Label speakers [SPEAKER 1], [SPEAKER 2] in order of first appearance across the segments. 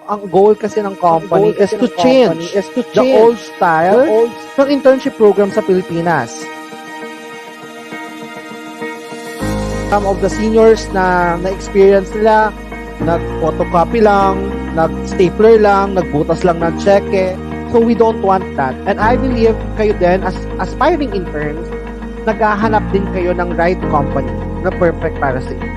[SPEAKER 1] Ang goal kasi ng company is to change the old style ng internship program sa Pilipinas. Some of the seniors na na-experience nila, nag-photocopy lang, nag-stapler lang, nagbutas lang ng cheque. So we don't want that. And I believe kayo din as aspiring interns, naghahanap din kayo ng right company na perfect para sa inyo.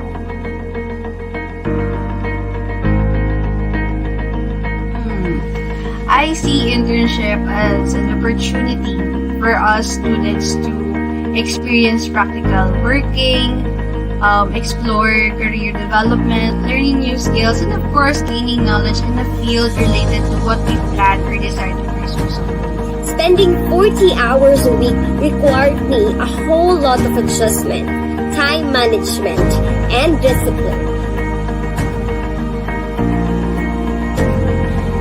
[SPEAKER 2] I see internship as an opportunity for us students to experience practical working, explore career development, learning new skills, and of course, gaining knowledge in a field related to what we plan or decide to pursue someday.
[SPEAKER 3] Spending 40 hours a week required me a whole lot of adjustment, time management, and discipline.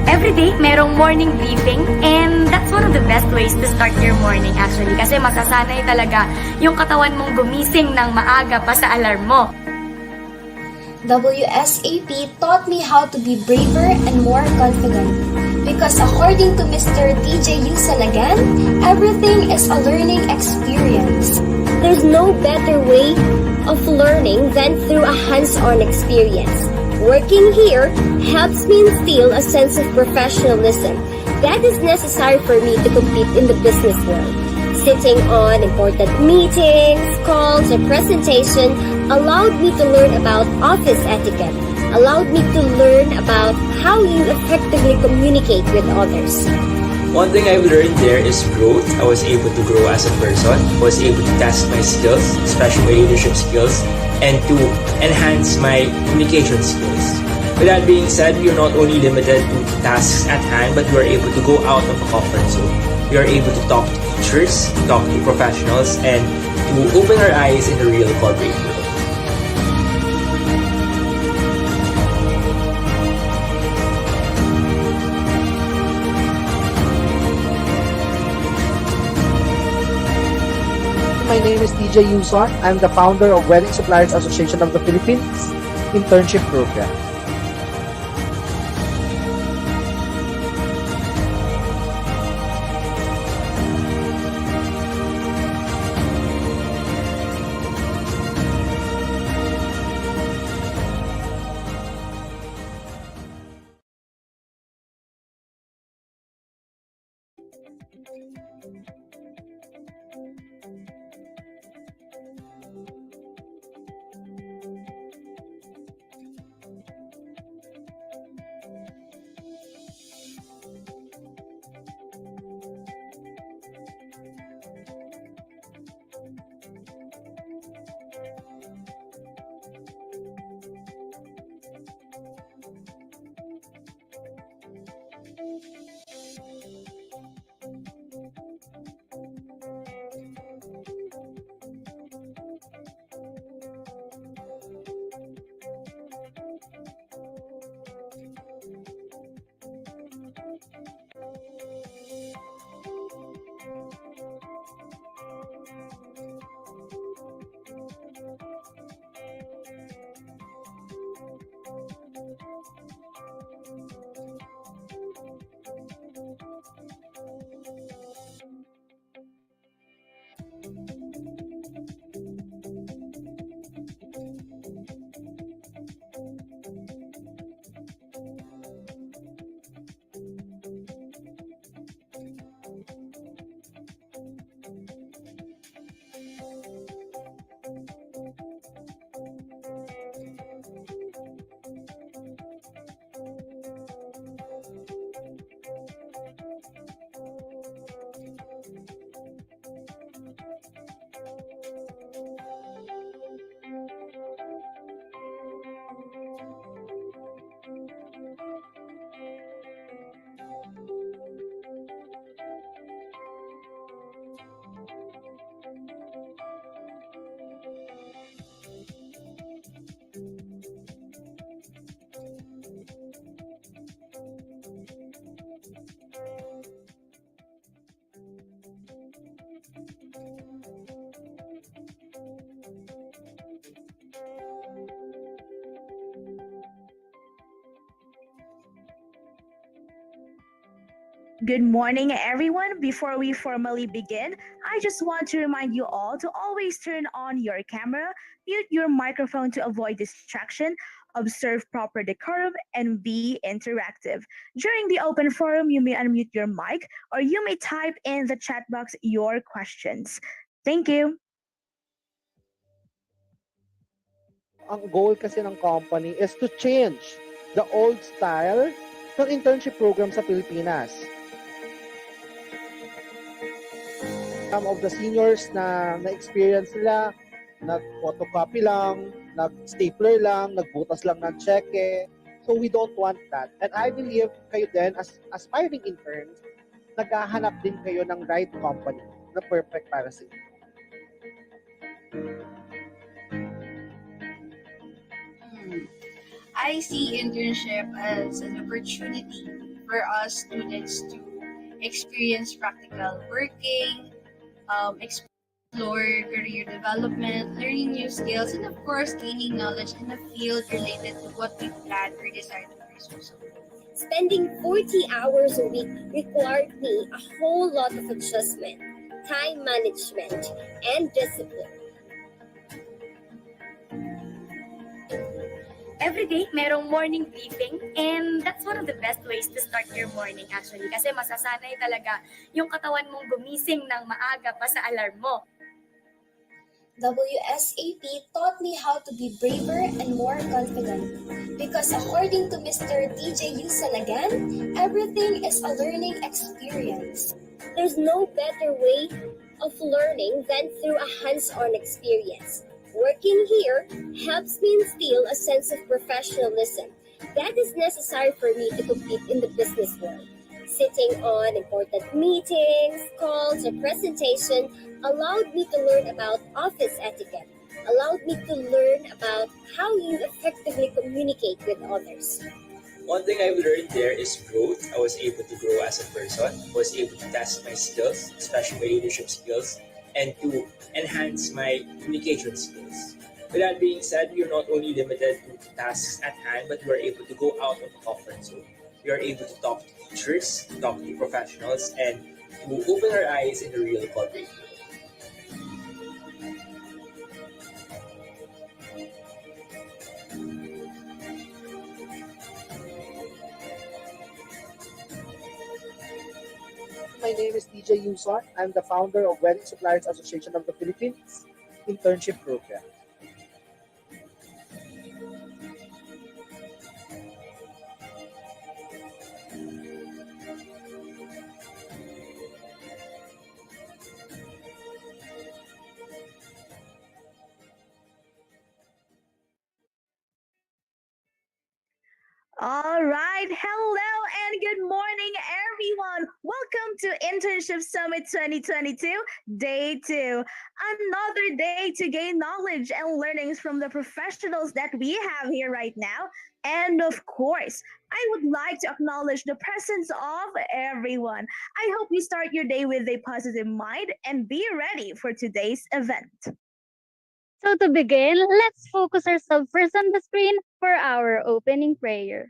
[SPEAKER 4] Every day, merong morning briefing, and that's one of the best ways to start your morning actually kasi masasanay talaga yung katawan mong gumising ng maaga pa sa alarm mo.
[SPEAKER 5] WSAP taught me how to be braver and more confident because according to Mr. DJ Yusan again, everything is a learning experience.
[SPEAKER 3] There's no better way of learning than through a hands-on experience. Working here helps me instill a sense of professionalism that is necessary for me to compete in the business world. Sitting on important meetings, calls, or presentation allowed me to learn about office etiquette, allowed me to learn about how you effectively communicate with others.
[SPEAKER 6] One thing I've learned there is growth. I was able to grow as a person. I was able to test my skills, especially my leadership skills, and to enhance my communication skills. With that being said, we are not only limited to tasks at hand, but we are able to go out of the comfort zone. We are able to talk to teachers, talk to professionals, and to open our eyes in the real corporate world.
[SPEAKER 1] My name is DJ Yusan. I'm the founder of Wedding Suppliers Association of the Philippines Internship Program.
[SPEAKER 7] Good morning, everyone. Before we formally begin, I just want to remind you all to always turn on your camera, mute your microphone to avoid distraction, observe proper decorum, and be interactive. During the open forum, you may unmute your mic or you may type in the chat box your questions. Thank you.
[SPEAKER 1] Ang goal kasi ng company is to change the old style ng internship program sa Pilipinas. Some of the seniors na na-experience nila, nag-photocopy lang, nag-stapler lang, nagbutas lang ng cheque. So we don't want that. And I believe kayo din as aspiring interns, naghahanap din kayo ng right company na perfect para sa inyo.
[SPEAKER 2] I see internship as an opportunity for us students to experience practical working, explore career development, learning new skills, and of course, gaining knowledge in a field related to what we plan or desire to pursue.
[SPEAKER 3] Spending 40 hours a week required me a whole lot of adjustment, time management, and discipline.
[SPEAKER 4] Every day, merong morning briefing and that's one of the best ways to start your morning actually kasi masasanay talaga yung katawan mong gumising ng maaga pa sa alarm mo.
[SPEAKER 5] WSAP taught me how to be braver and more confident. Because according to Mr. DJ Yusanagan, everything is a learning experience.
[SPEAKER 3] There's no better way of learning than through a hands-on experience. Working here helps me instill a sense of professionalism that is necessary for me to compete in the business world. Sitting on important meetings, calls, or presentation allowed me to learn about office etiquette, allowed me to learn about how you effectively communicate with others.
[SPEAKER 6] One thing I've learned there is growth. I was able to grow as a person. I was able to test my skills, especially my leadership skills, and to enhance my communication skills. With that being said, we are not only limited to tasks at hand, but we are able to go out of the comfort zone. We are able to talk to teachers, talk to professionals, and to open our eyes in the real corporate world.
[SPEAKER 1] My name is DJ Yuson. I'm the founder of Wedding Suppliers Association of the Philippines Internship Program.
[SPEAKER 7] All right. Hello and good morning, everyone. Welcome to Internship Summit 2022, Day 2. Another day to gain knowledge and learnings from the professionals that we have here right now. And of course, I would like to acknowledge the presence of everyone. I hope you start your day with a positive mind and be ready for today's event.
[SPEAKER 8] So to begin, let's focus ourselves first on the screen for our opening prayer.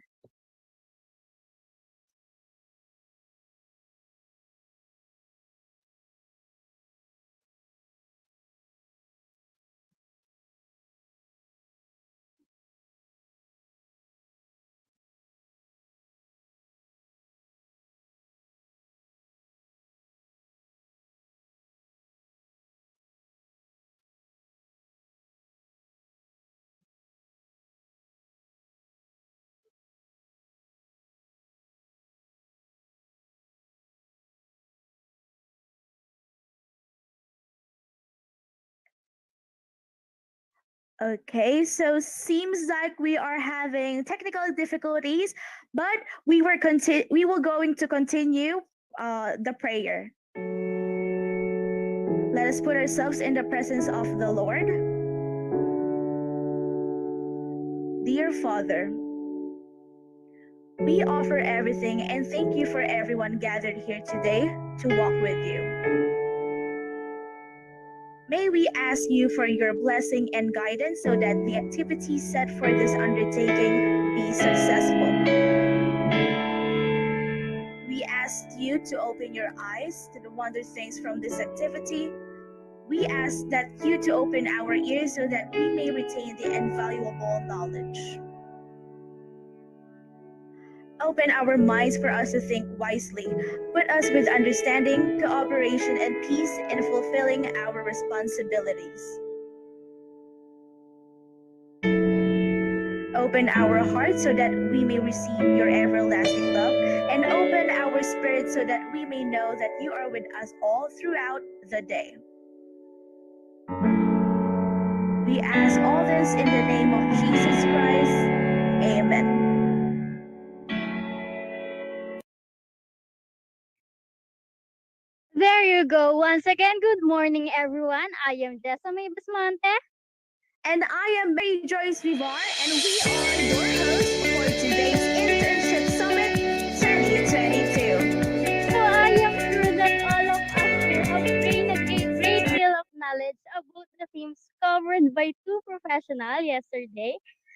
[SPEAKER 7] Okay, so seems like we are having technical difficulties, but we will going to continue the prayer. Let us put ourselves in the presence of the Lord. Dear Father, we offer everything and thank you for everyone gathered here today to walk with you. May we ask you for your blessing and guidance so that the activities set for this undertaking be successful. We ask you you to open your eyes to the wonder things from this activity. We ask that you to open our ears so that we may retain the invaluable knowledge. Open our minds for us to think wisely. Put us with understanding, cooperation, and peace in fulfilling our responsibilities. Open our hearts so that we may receive your everlasting love, and open our spirits so that we may know that you are with us all throughout the day. We ask all this in the name of Jesus Christ. Amen.
[SPEAKER 8] There you go. Once again, good morning, everyone. I am Jessamay Busmante.
[SPEAKER 7] And I am Mary Joyce Vivar, and we are your hosts for today's Internship Summit 2022.
[SPEAKER 8] So I am sure that all of us here have gained a great deal of knowledge about the themes covered by two professionals yesterday,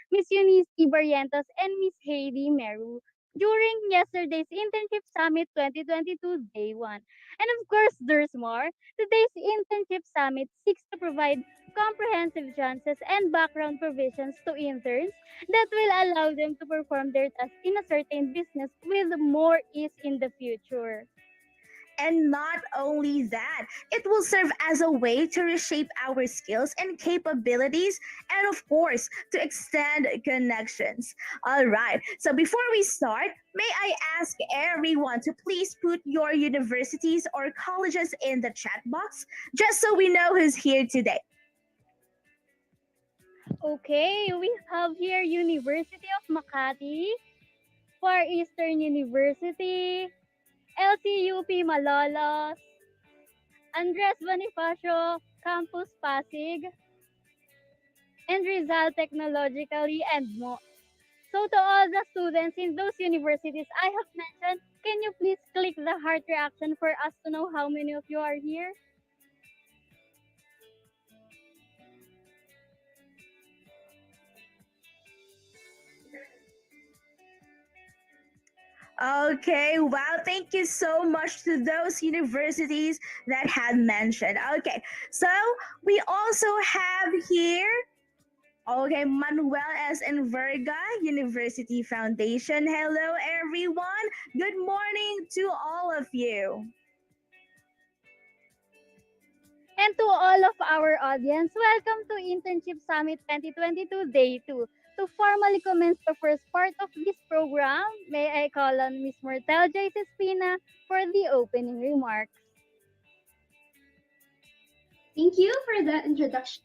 [SPEAKER 8] Miss Eunice Barrientos and Miss Heidi Meru, during yesterday's Internship Summit 2022 Day 1. And of course, there's more. Today's Internship Summit seeks to provide comprehensive chances and background provisions to interns that will allow them to perform their tasks in a certain business with more ease in the future.
[SPEAKER 7] And not only that, it will serve as a way to reshape our skills and capabilities, and of course, to extend connections. All right, so before we start, may I ask everyone to please put your universities or colleges in the chat box, just so we know who's here today.
[SPEAKER 8] Okay, we have here University of Makati, Far Eastern University, LCUP Malolos, Andres Bonifacio, Campus Pasig, and Rizal Technologically, and more. So to all the students in those universities I have mentioned, can you please click the heart reaction for us to know how many of you are here?
[SPEAKER 7] Okay, wow, thank you so much to those universities that had mentioned. Okay, so we also have here, okay, Manuel S. and Verga University Foundation. Hello, everyone. Good morning to all of you.
[SPEAKER 8] And to all of our audience, welcome to Internship Summit 2022 Day 2. To formally commence the first part of this program, may I call on Ms. Mortel J. Espina for the opening remarks.
[SPEAKER 9] Thank you for that introduction,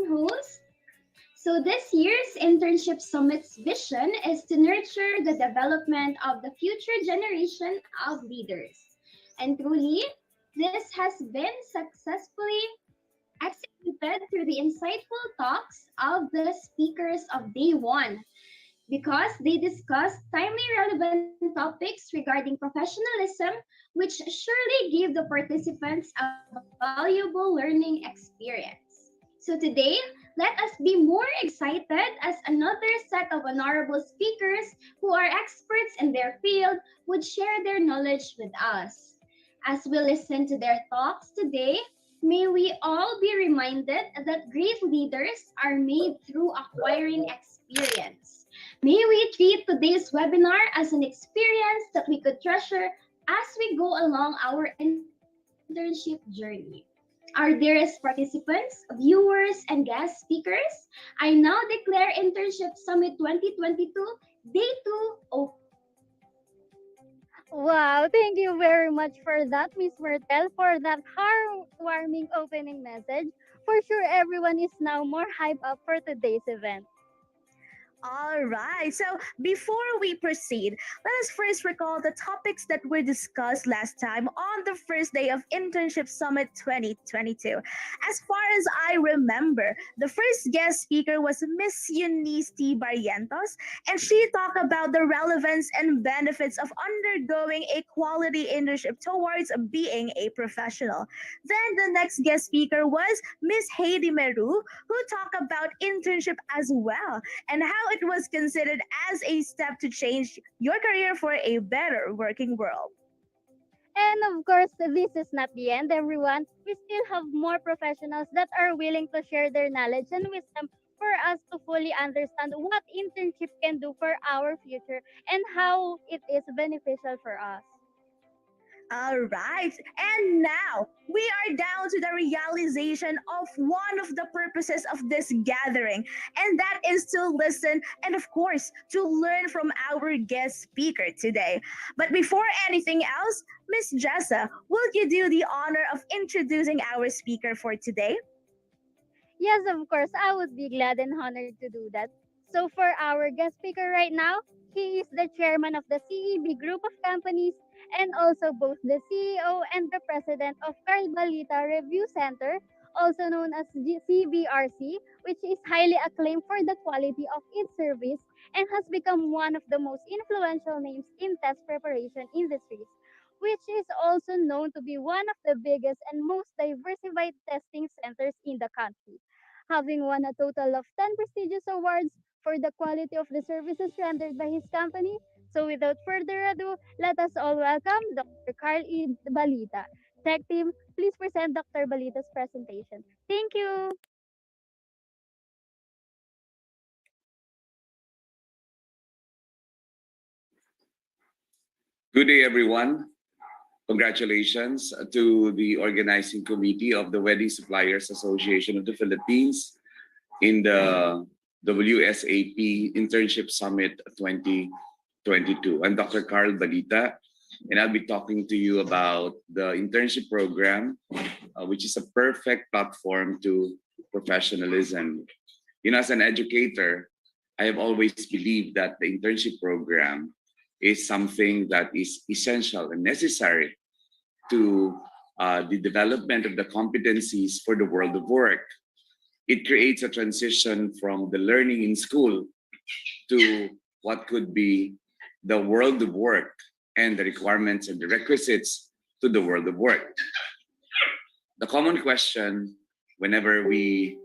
[SPEAKER 9] host. So, this year's Internship Summit's vision is to nurture the development of the future generation of leaders. And truly, this has been successfully executed through the insightful talks of the speakers of day one, because they discussed timely relevant topics regarding professionalism, which surely gave the participants a valuable learning experience. So today, let us be more excited as another set of honorable speakers who are experts in their field would share their knowledge with us. As we listen to their talks today, may we all be reminded that great leaders are made through acquiring experience. May we treat today's webinar as an experience that we could treasure as we go along our internship journey. Our dearest participants, viewers, and guest speakers, I now declare Internship Summit 2022 Day 2 open.
[SPEAKER 8] Wow, thank you very much for that, Miss Mertel, for that heartwarming opening message. For sure, everyone is now more hyped up for today's event.
[SPEAKER 7] All right. So before we proceed, let us first recall the topics that were discussed last time on the first day of Internship Summit 2022. As far as I remember, the first guest speaker was Miss Eunice Barrientos, and she talked about the relevance and benefits of undergoing a quality internship towards being a professional. Then the next guest speaker was Miss Heidi Meru, who talked about internship as well, and how it was considered as a step to change your career for a better working world.
[SPEAKER 8] And of course, this is not the end, everyone. We still have more professionals that are willing to share their knowledge and wisdom for us to fully understand what internship can do for our future and how it is beneficial for us.
[SPEAKER 7] All right. And now we are down to the realization of one of the purposes of this gathering, and that is to listen and, of course, to learn from our guest speaker today. But before anything else, Miss Jessa, will you do the honor of introducing our speaker for today?
[SPEAKER 8] Yes, of course, I would be glad and honored to do that. So, for our guest speaker right now, he is the chairman of the CEB group of companies and also both the CEO and the president of Carl Balita Review Center, also known as CBRC, which is highly acclaimed for the quality of its service and has become one of the most influential names in test preparation industries, which is also known to be one of the biggest and most diversified testing centers in the country, having won a total of 10 prestigious awards for the quality of the services rendered by his company. So without further ado, let us all welcome Dr. Carl E. Balita. Tech team, please present Dr. Balita's presentation. Thank you.
[SPEAKER 10] Good day, everyone. Congratulations to the organizing committee of the Wedding Suppliers Association of the Philippines in the WSAP Internship Summit 2022. I'm Dr. Carl Balita, and I'll be talking to you about the internship program, which is a perfect platform to professionalism. You know, as an educator, I have always believed that the internship program is something that is essential and necessary to the development of the competencies for the world of work. It creates a transition from the learning in school to what could be the world of work and the requirements and the requisites to the world of work. The common question whenever we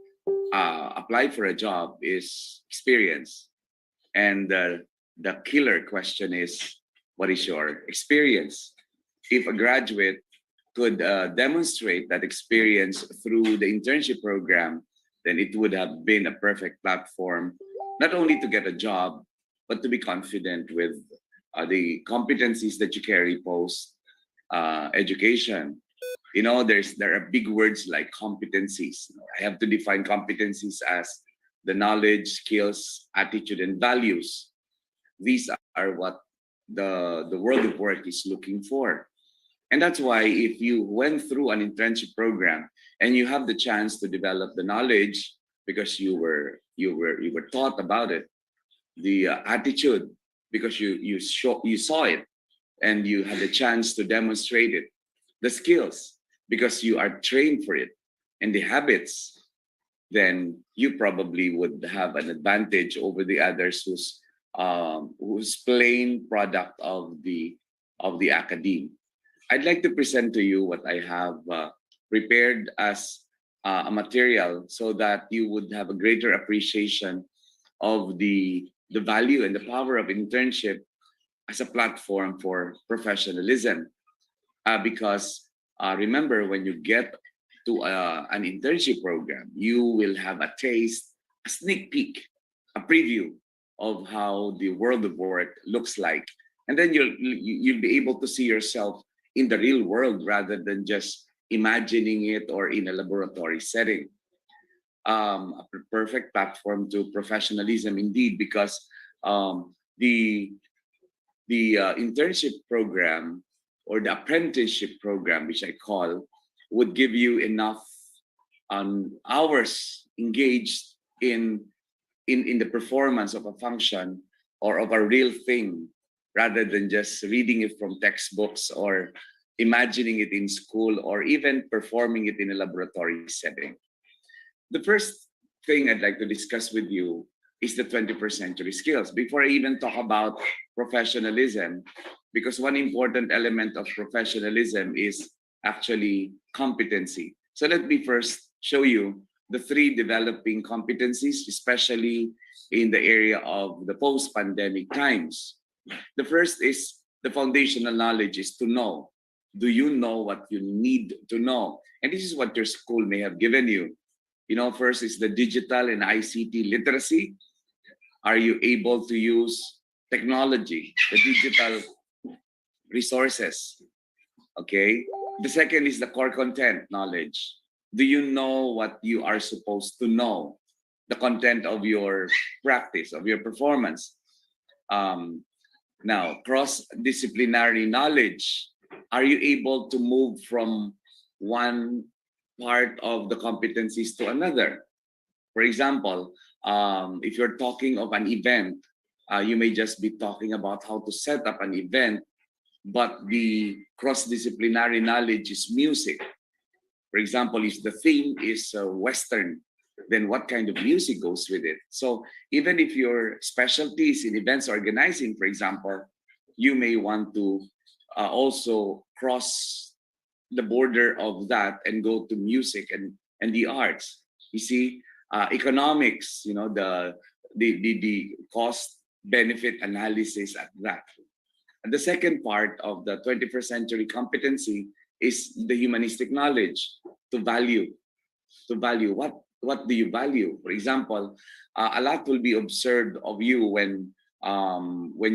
[SPEAKER 10] apply for a job is experience. And the killer question is, what is your experience? If a graduate could demonstrate that experience through the internship program, then it would have been a perfect platform, not only to get a job, but to be confident with the competencies that you carry post education. You know, there are big words like competencies. I have to define competencies as the knowledge, skills, attitude, and values. These are what the world of work is looking for. And that's why if you went through an internship program and you have the chance to develop the knowledge because you were taught about it, the attitude because you saw it and you had the chance to demonstrate it, the skills because you are trained for it, and the habits, then you probably would have an advantage over the others who's plain product of the academe. I'd like to present to you what I have prepared as a material so that you would have a greater appreciation of the value and the power of internship as a platform for professionalism. Because remember, when you get to an internship program, you will have a taste, a sneak peek, a preview of how the world of work looks like. And then you'll be able to see yourself in the real world rather than just imagining it or in a laboratory setting. A perfect platform to professionalism indeed, because the internship program or the apprenticeship program, which I call, would give you enough hours engaged in the performance of a function or of a real thing, rather than just reading it from textbooks or imagining it in school or even performing it in a laboratory setting. The first thing I'd like to discuss with you is the 21st century skills. Before I even talk about professionalism, because one important element of professionalism is actually competency. So let me first show you the 3 developing competencies, especially in the area of the post-pandemic times. The first is the foundational knowledge is to know. Do you know what you need to know? And this is what your school may have given you. You know, first is the digital and ICT literacy. Are you able to use technology, the digital resources? Okay. The second is the core content knowledge. Do you know what you are supposed to know? The content of your practice, of your performance. Now, cross-disciplinary knowledge. Are you able to move from one part of the competencies to another? For example, if you're talking of an event, you may just be talking about how to set up an event, but the cross-disciplinary knowledge is music. For example, if the theme is Western, then what kind of music goes with it? So even if your specialty is in events organizing, for example, you may want to also cross the border of that and go to music and the arts. You see, economics, you know, the cost benefit analysis at that. And the second part of the 21st century competency is the humanistic knowledge, to value what do you value. For example, a lot will be observed of you when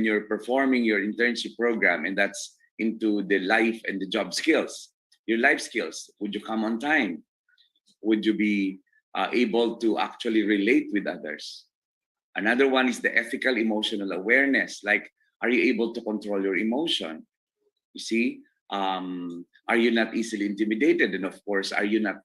[SPEAKER 10] you're performing your internship program, and that's into the life and the job skills. Your life skills: would you come on time? Would you be able to actually relate with others? Another one is the ethical emotional awareness, like, are you able to control your emotion? You see, are you not easily intimidated? And of course, are you not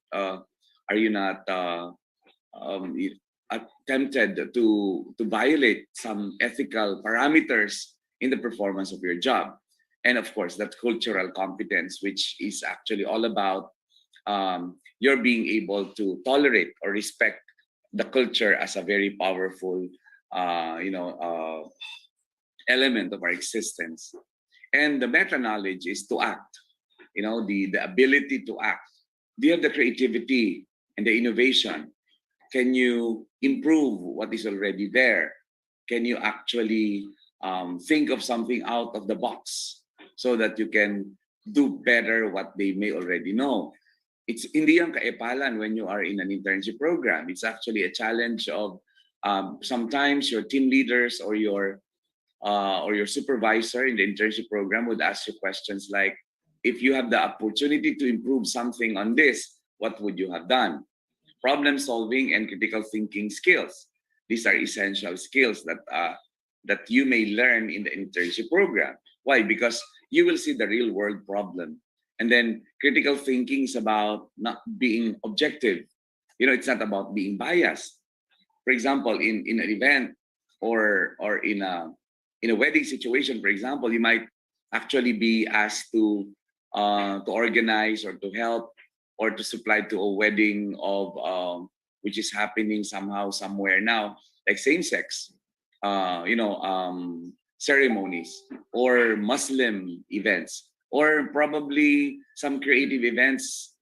[SPEAKER 10] tempted to violate some ethical parameters in the performance of your job? And of course, that cultural competence, which is actually all about your being able to tolerate or respect the culture as a very powerful, element of our existence. And the meta knowledge is to act. You know, the ability to act. Do you have the creativity and the innovation? Can you improve what is already there? Can you actually think of something out of the box so that you can do better what they may already know? It's hindi ang kaepalan when you are in an internship program. It's actually a challenge of sometimes your team leaders or your supervisor in the internship program would ask you questions like, if you have the opportunity to improve something on this, what would you have done? Problem solving and critical thinking skills. These are essential skills that you may learn in the internship program. Why? Because you will see the real world problem. And then critical thinking is about not being objective. You know, it's not about being biased. For example, in an event or in a wedding situation, for example, you might actually be asked to organize or to help or to supply to a wedding of which is happening somehow somewhere now, like same-sex, ceremonies or Muslim events, or probably some creative events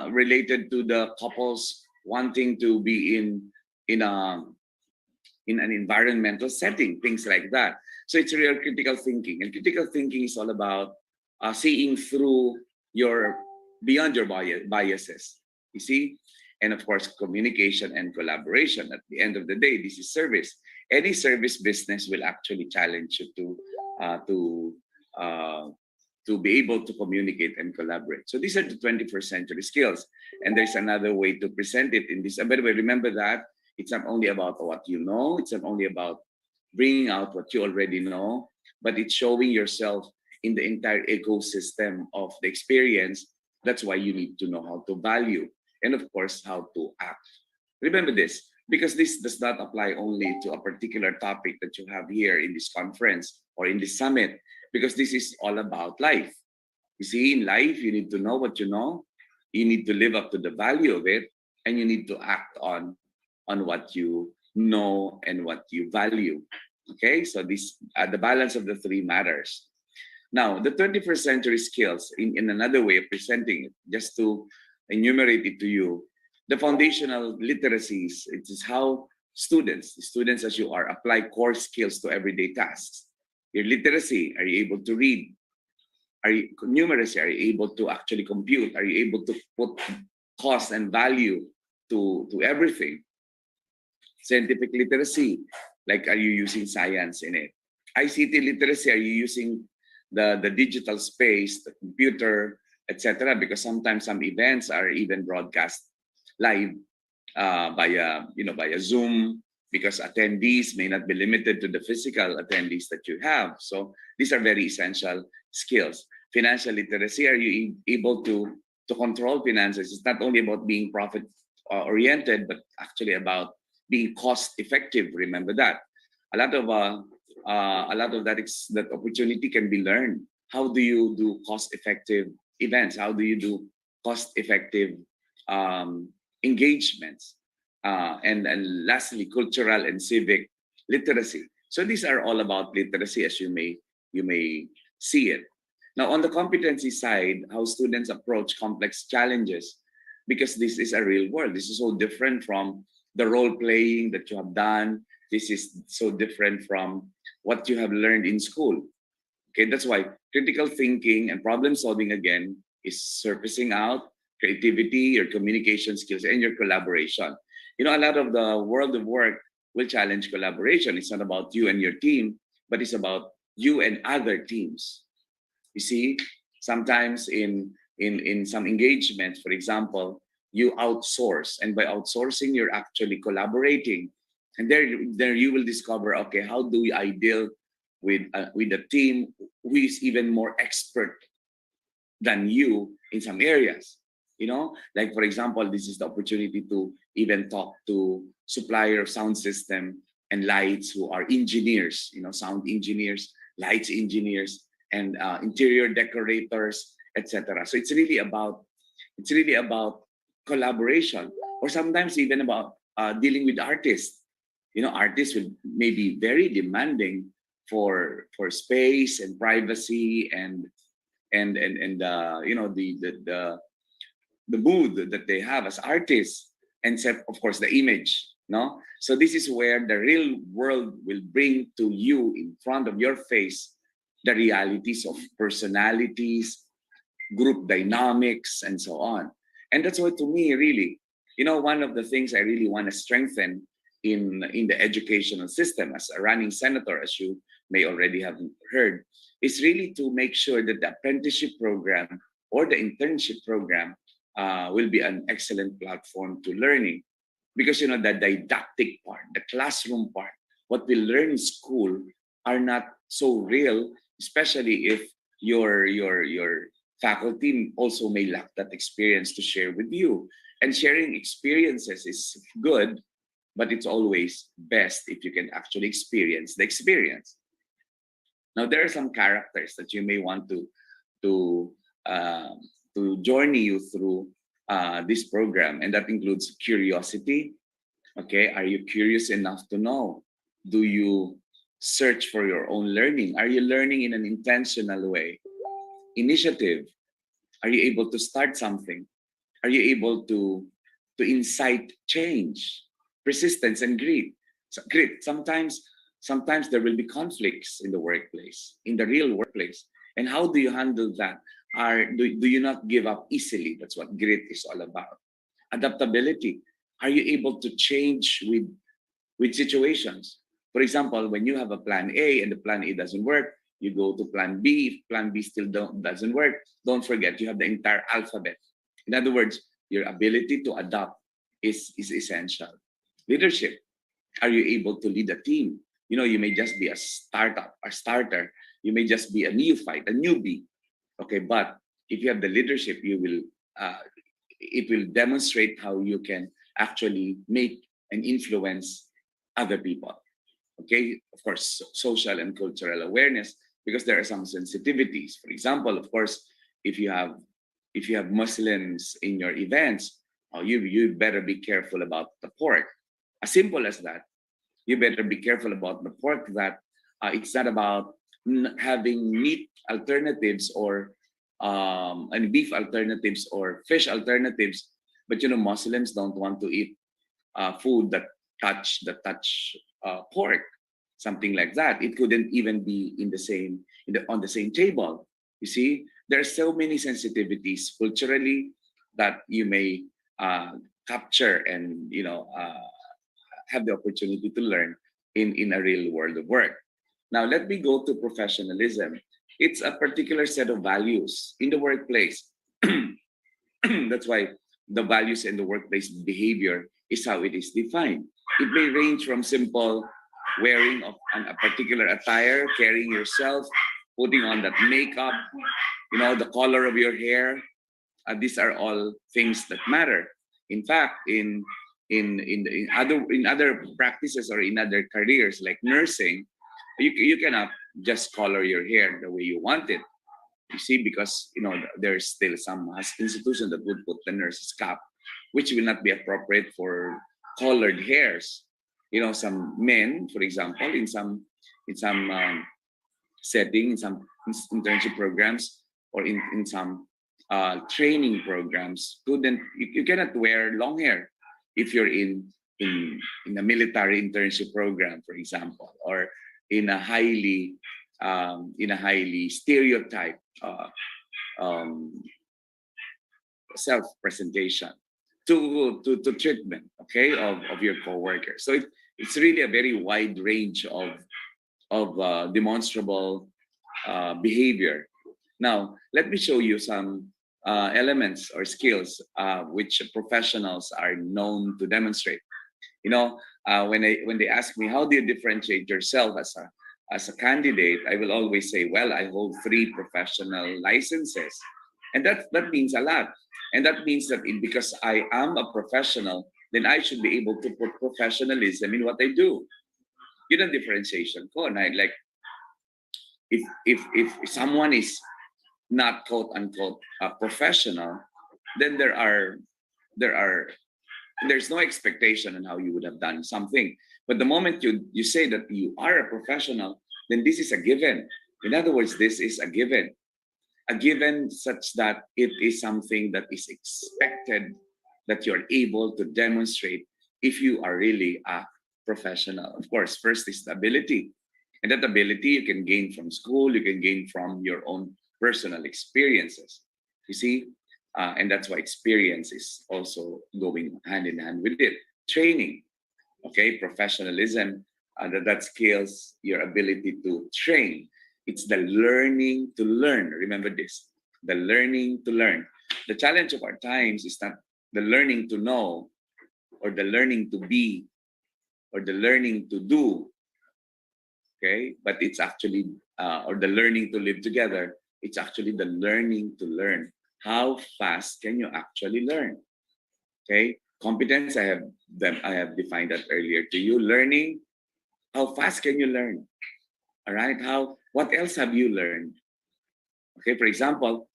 [SPEAKER 10] related to the couples wanting to be in an environmental setting, things like that. So it's real critical thinking, and critical thinking is all about seeing through beyond your biases. You see, and of course, communication and collaboration. At the end of the day, this is service. Any service business will actually challenge you to be able to communicate and collaborate. So these are the 21st century skills. And there's another way to present it in this. And by the way, remember that it's not only about what you know, it's not only about bringing out what you already know, but it's showing yourself in the entire ecosystem of the experience. That's why you need to know how to value and, of course, how to act. Remember this, because this does not apply only to a particular topic that you have here in this conference or in this summit, because this is all about life. You see, in life, you need to know what you know, you need to live up to the value of it, and you need to act on what you know and what you value. Okay, so this the balance of the three matters. Now, the 21st century skills, in another way of presenting it, just to enumerate it to you, the foundational literacies, it is how students as you are, apply core skills to everyday tasks. Your literacy, are you able to read? numeracy? Are you able to actually compute? Are you able to put cost and value to everything? Scientific literacy, like are you using science in it? ICT literacy, are you using the digital space, the computer, etc.? Because sometimes some events are even broadcast live via Zoom, because attendees may not be limited to the physical attendees that you have. So these are very essential skills. Financial literacy, are you able to control finances? It's not only about being profit oriented, but actually about being cost effective. Remember that a lot of that opportunity can be learned. How do you do cost effective events? How do you do cost effective engagements? And lastly, cultural and civic literacy. So these are all about literacy, as you may see it. Now, on the competency side, how students approach complex challenges, because this is a real world. This is so different from the role playing that you have done. This is so different from what you have learned in school. Okay, that's why critical thinking and problem solving again is surfacing out, creativity, your communication skills, and your collaboration. You know, a lot of the world of work will challenge collaboration. It's not about you and your team, but it's about you and other teams. You see, sometimes in some engagements, for example, you outsource, and by outsourcing, you're actually collaborating, and there you will discover, okay, how do I deal with a team who is even more expert than you in some areas. You know, like for example, this is the opportunity to even talk to supplier of sound system and lights who are engineers, you know, sound engineers, lights engineers, and interior decorators, etc. So it's really about collaboration, or sometimes even about dealing with artists. You know, artists will maybe very demanding for space and privacy and you know, the mood that they have as artists, and set, of course, the image. No, so this is where the real world will bring to you in front of your face the realities of personalities, group dynamics, and so on. And that's what, to me, really, you know, one of the things I really want to strengthen in the educational system as a running senator, as you may already have heard, is really to make sure that the apprenticeship program or the internship program will be an excellent platform to learning. Because, you know, the didactic part, the classroom part, what we learn in school are not so real, especially if your faculty also may lack that experience to share with you. And sharing experiences is good, but it's always best if you can actually experience the experience. Now, there are some characters that you may want to journey you through this program, and that includes curiosity. Okay, are you curious enough to know? Do you search for your own learning? Are you learning in an intentional way? Initiative. Are you able to start something? Are you able to incite change? Persistence and grit. Sometimes there will be conflicts in the workplace, in the real workplace. And how do you handle that? Do you not give up easily? That's what grit is all about. Adaptability. Are you able to change with situations? For example, when you have a plan A and the plan A doesn't work, you go to plan B. If plan B still doesn't work, don't forget you have the entire alphabet. In other words, your ability to adapt is essential. Leadership. Are you able to lead a team? You know, you may just be a starter. You may just be a neophyte, a newbie. Okay, but if you have the leadership, it will demonstrate how you can actually make and influence other people. Okay, of course, social and cultural awareness, because there are some sensitivities. For example, of course, if you have Muslims in your events, you better be careful about the pork. As simple as that. You better be careful about the pork, that it's not about having meat alternatives or and beef alternatives or fish alternatives, but you know, Muslims don't want to eat food that touch pork, something like that. It couldn't even be on the same table. You see, there are so many sensitivities culturally that you may capture and have the opportunity to learn in a real world of work. Now, let me go to professionalism. It's a particular set of values in the workplace. That's why the values in the workplace behavior is how it is defined. It may range from simple wearing of a particular attire, carrying yourself, putting on that makeup, the color of your hair. These are all things that matter. In fact, in other practices or in other careers like nursing, you cannot just color your hair the way you want it. You see, because there's still some institution that would put the nurse's cap, which will not be appropriate for colored hairs. Some men, for example, in some setting, in some internship programs, or in some training programs, you cannot wear long hair if you're in a military internship program, for example, or in a highly stereotyped self-presentation to treatment, okay, of your coworkers. So it's really a very wide range of demonstrable behavior. Now, let me show you some elements or skills which professionals are known to demonstrate. When they ask me, how do you differentiate yourself as a candidate, I will always say, well, I hold 3 professional licenses. And that means a lot. And that means that because I am a professional, then I should be able to put professionalism in what I do. Yun ang differentiation ko. And like, if someone is not quote unquote a professional, then there's no expectation on how you would have done something. But the moment you say that you are a professional, then this is a given. In other words, this is a given such that it is something that is expected that you're able to demonstrate if you are really a professional. Of course, first is the ability. And that ability you can gain from school, you can gain from your own personal experiences. You see? And that's why experience is also going hand in hand with it. Training, okay, professionalism, that scales your ability to train. It's the learning to learn. Remember this, the learning to learn. The challenge of our times is not the learning to know or the learning to be or the learning to do, okay? But it's actually, or the learning to live together, it's actually the learning to learn. How fast can you actually learn? Okay, competence, I have defined that earlier to you. Learning, how fast can you learn? All right, what else have you learned? Okay, for example,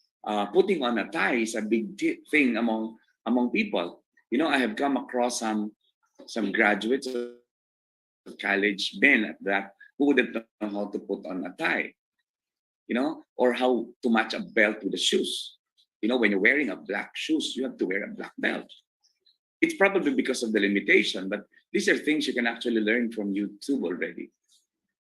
[SPEAKER 10] putting on a tie is a big thing among people. I have come across some graduates of college men at that who wouldn't know how to put on a tie, or how to match a belt with the shoes. When you're wearing a black shoes, you have to wear a black belt. It's probably because of the limitation, but these are things you can actually learn from YouTube already,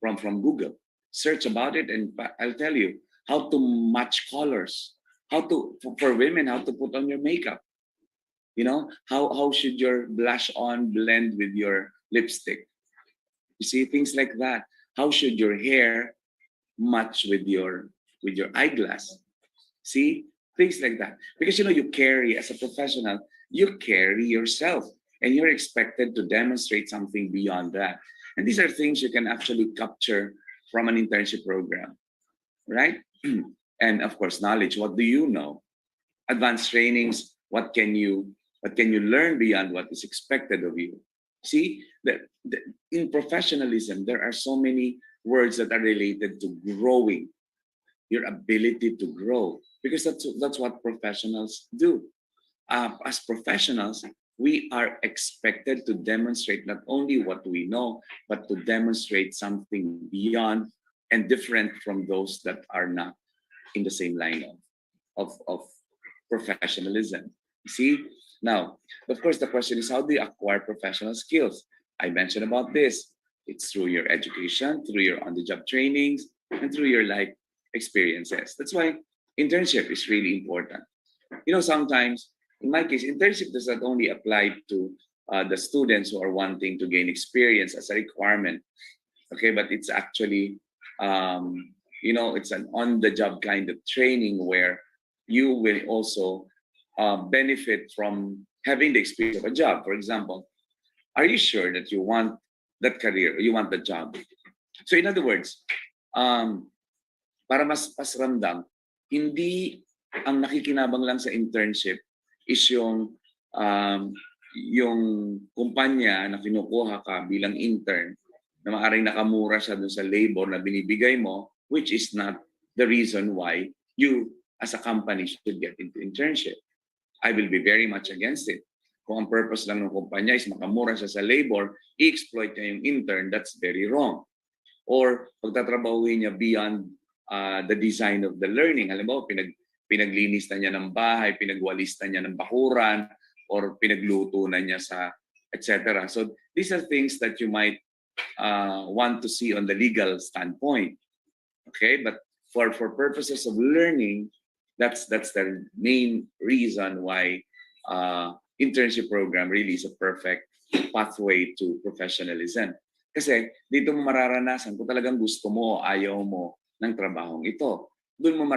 [SPEAKER 10] from Google. Search about it, and I'll tell you how to match colors, for women, how to put on your makeup. How should your blush on blend with your lipstick? You see, things like that. How should your hair match with your eyeglass? See, things like that. Because you carry, as a professional, you carry yourself, and you're expected to demonstrate something beyond that. And these are things you can actually capture from an internship program, right? And of course, knowledge. What do you know? Advanced trainings. What can you learn beyond what is expected of you? See, in professionalism, there are so many words that are related to growing, your ability to grow, because that's what professionals do. As professionals, we are expected to demonstrate not only what we know, but to demonstrate something beyond and different from those that are not in the same line of professionalism. See? Now, of course, the question is, how do you acquire professional skills? I mentioned about this. It's through your education, through your on-the-job trainings, and through your life experiences. That's why internship is really important. Sometimes, in my case, internship does not only apply to the students who are wanting to gain experience as a requirement, okay, but it's actually, it's an on-the-job kind of training where you will also benefit from having the experience of a job. For example, are you sure that you want that career, or you want the job? So in other words, para mas pasramdam, hindi ang nakikinabang lang sa internship is yung kumpanya na kinukuha ka bilang intern na maaaring nakamura siya dun sa labor na binibigay mo, which is not the reason why you as a company should get into internship. I will be very much against it. Kung ang purpose lang ng kumpanya is makamura siya sa labor, i-exploit niya yung intern, that's very wrong. Or pagtatrabahuin niya beyond the design of the learning. Alam mo, pinaglinis na niya ng bahay, pinagwalis na niya ng bakuran, or pinagluto na niya sa etc. So these are things that you might want to see on the legal standpoint. Okay, but for purposes of learning, that's the main reason why internship program really is a perfect pathway to professionalism. Kasi dito mo mararanasan kung talagang gusto mo o ayaw mo ng trabahong ito. Doon mo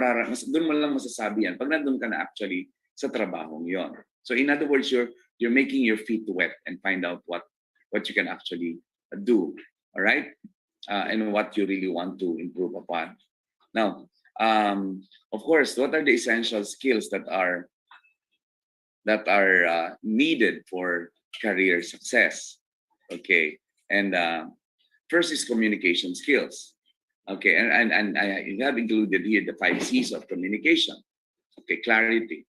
[SPEAKER 10] lang masasabi yan pag nandun ka na actually sa trabahong yon. So in other words, you're making your feet wet and find out what you can actually do, all right? And what you really want to improve upon. Now, of course, what are the essential skills that are needed for career success? Okay, and first is communication skills. Okay, and I have included here the 5 C's of communication. Okay, clarity.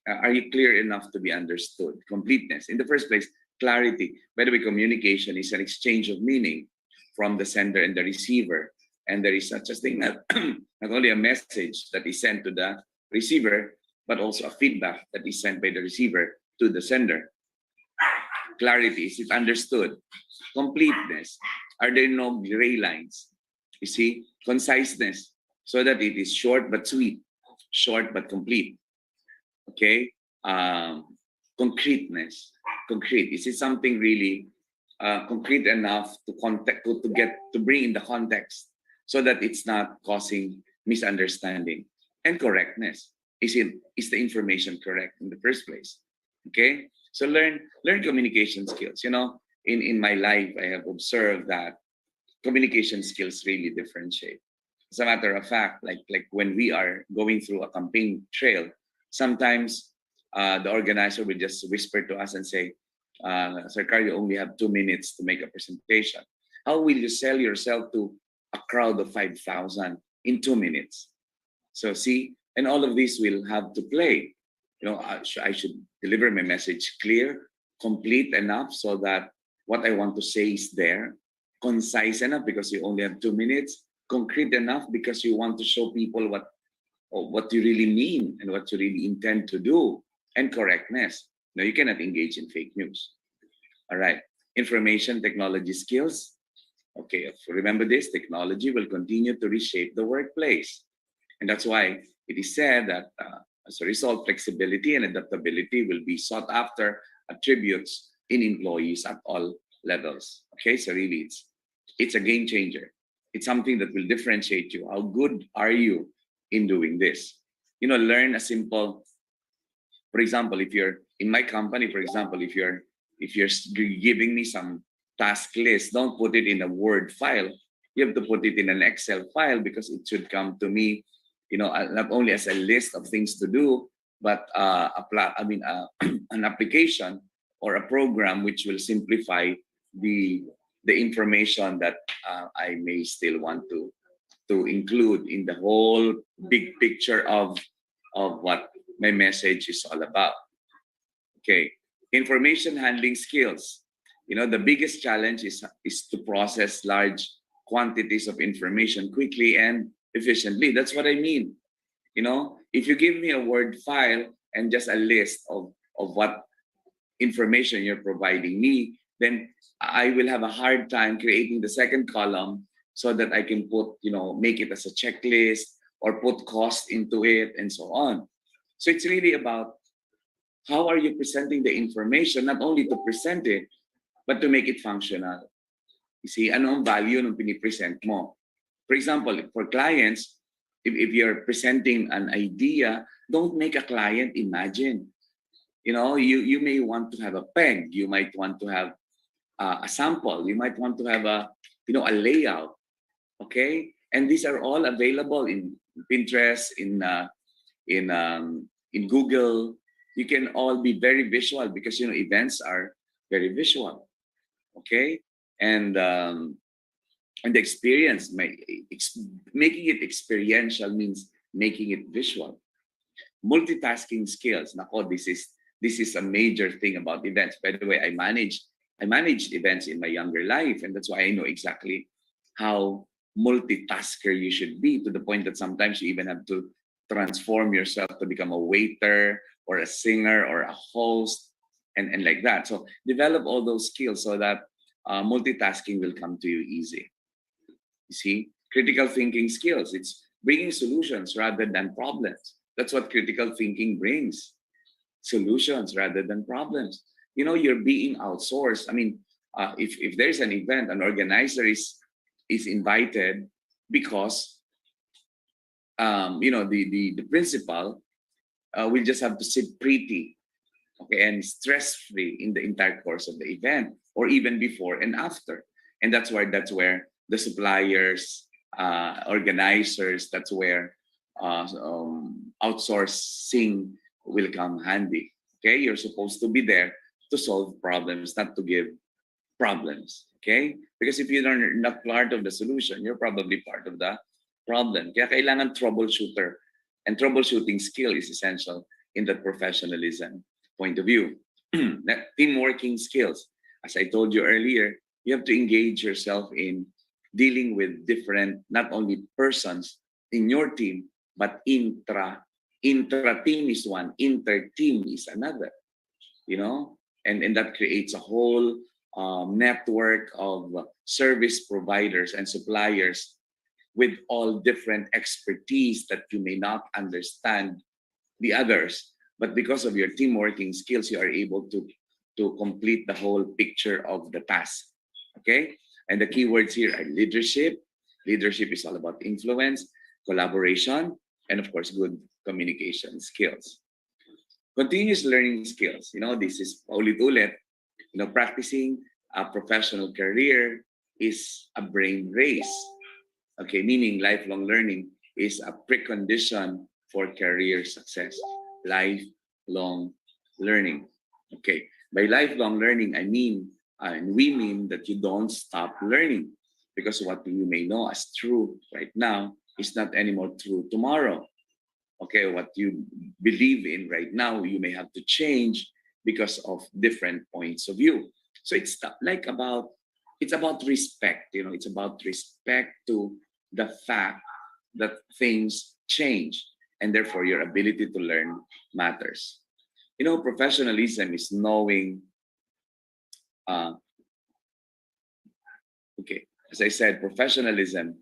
[SPEAKER 10] Are you clear enough to be understood? Completeness. In the first place, clarity. By the way, communication is an exchange of meaning from the sender and the receiver. And there is such a thing that not only a message that is sent to the receiver, but also a feedback that is sent by the receiver to the sender. Clarity, is it understood? Completeness, are there no gray lines? You see, conciseness, so that it is short but sweet, short but complete. Okay, concreteness, concrete. Is it something really concrete enough to bring in the context so that it's not causing misunderstanding? And correctness. Is the information correct in the first place? Okay, so learn communication skills. In my life, I have observed that communication skills really differentiate. As a matter of fact, like when we are going through a campaign trail, sometimes the organizer will just whisper to us and say, Sir Carl, you only have 2 minutes to make a presentation. How will you sell yourself to a crowd of 5,000 in 2 minutes? So see, and all of this will have to play. I should deliver my message clear, complete enough so that what I want to say is there, concise enough because you only have 2 minutes, concrete enough because you want to show people what you really mean and what you really intend to do, and correctness. No, you cannot engage in fake news. All right, information technology skills. Okay, remember this, technology will continue to reshape the workplace. And that's why it is said that as a result, flexibility and adaptability will be sought after attributes in employees at all levels. Okay, so really it's a game changer. It's something that will differentiate you. How good are you in doing this? Learn a simple, for example, if you're in my company, for example, if you're giving me some task list, don't put it in a Word file. You have to put it in an Excel file because it should come to me, not only as a list of things to do, but an application or a program which will simplify the information that I may still want to include in the whole big picture of what my message is all about. Okay, information handling skills. The biggest challenge is to process large quantities of information quickly and efficiently. That's what I mean. If you give me a Word file and just a list of what information you're providing me, then I will have a hard time creating the second column so that I can make it as a checklist or put cost into it and so on. So it's really about how are you presenting the information, not only to present it, but to make it functional. You see, ano ang value ng pinipresent mo? For example, for clients, if you're presenting an idea, don't make a client imagine. You know, you may want to have a peg, you might want to have a sample, you might want to have a layout, okay? And these are all available in Pinterest, in Google. You can all be very visual because events are very visual, okay? And the experience, making it experiential means making it visual. Multitasking skills. Nako, this is a major thing about events. By the way, I managed events in my younger life, and that's why I know exactly how multitasker you should be, to the point that sometimes you even have to transform yourself to become a waiter or a singer or a host and like that. So develop all those skills so that multitasking will come to you easy. You see, critical thinking skills. It's bringing solutions rather than problems. That's what critical thinking brings. Solutions rather than problems. You're being outsourced. I mean, if there's an event, an organizer is invited because the principal will just have to sit pretty, okay, and stress-free in the entire course of the event, or even before and after. And that's where the suppliers, organizers, that's where outsourcing will come handy. Okay, you're supposed to be there to solve problems, not to give problems. Okay, because if you're not part of the solution, you're probably part of the problem. Kaya kailangan troubleshooter, and troubleshooting skill is essential in that professionalism point of view. Teamworking skills. As I told you earlier, you have to engage yourself in dealing with different, not only persons in your team, but intra-team is one, inter-team is another, and that creates a whole network of service providers and suppliers with all different expertise that you may not understand the others. But because of your team working skills, you are able to complete the whole picture of the task. Okay? And the keywords here are leadership. Leadership is all about influence, collaboration, and of course, good communication skills. Continuous learning skills. This is paulit-ulit. Practicing a professional career is a brain race. Okay, meaning lifelong learning is a precondition for career success. Lifelong learning. Okay, by lifelong learning, I mean, and we mean that you don't stop learning, because what you may know as true right now is not anymore true tomorrow. Okay, what you believe in right now, you may have to change because of different points of view. So it's about respect. It's about respect to the fact that things change, and therefore your ability to learn matters. Professionalism is knowing. Okay, as I said, professionalism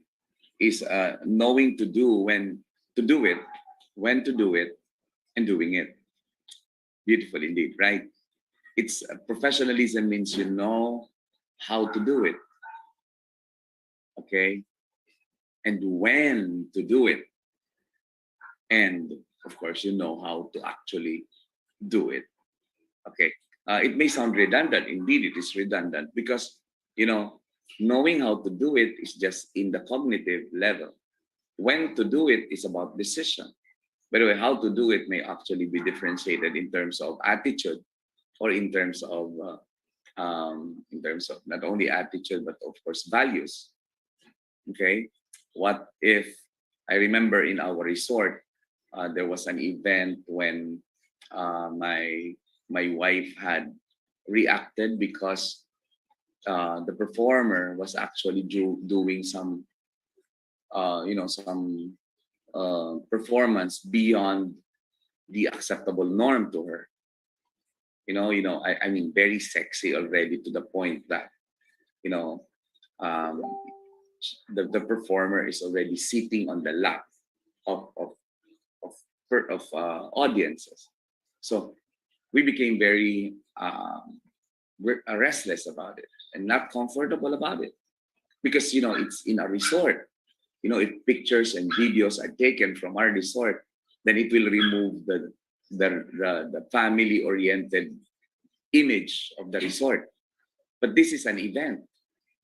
[SPEAKER 10] is knowing to do when to do it, and doing it. Beautiful indeed, right? It's professionalism means you know how to do it, okay, and when to do it, and of course you know how to actually do it. Okay, it may sound redundant. Indeed, it is redundant because knowing how to do it is just in the cognitive level. When to do it is about decision. By the way, how to do it may actually be differentiated in terms of attitude, or in terms of not only attitude but of course values. Okay, what if I remember in our resort there was an event when my wife had reacted because the performer was actually doing some performance beyond the acceptable norm to her. I mean, very sexy already, to the point that um, the performer is already sitting on the lap of of audiences. So we became very restless about it and not comfortable about it because it's in a resort. If pictures and videos are taken from our resort, then it will remove the family oriented image of the resort. But this is an event,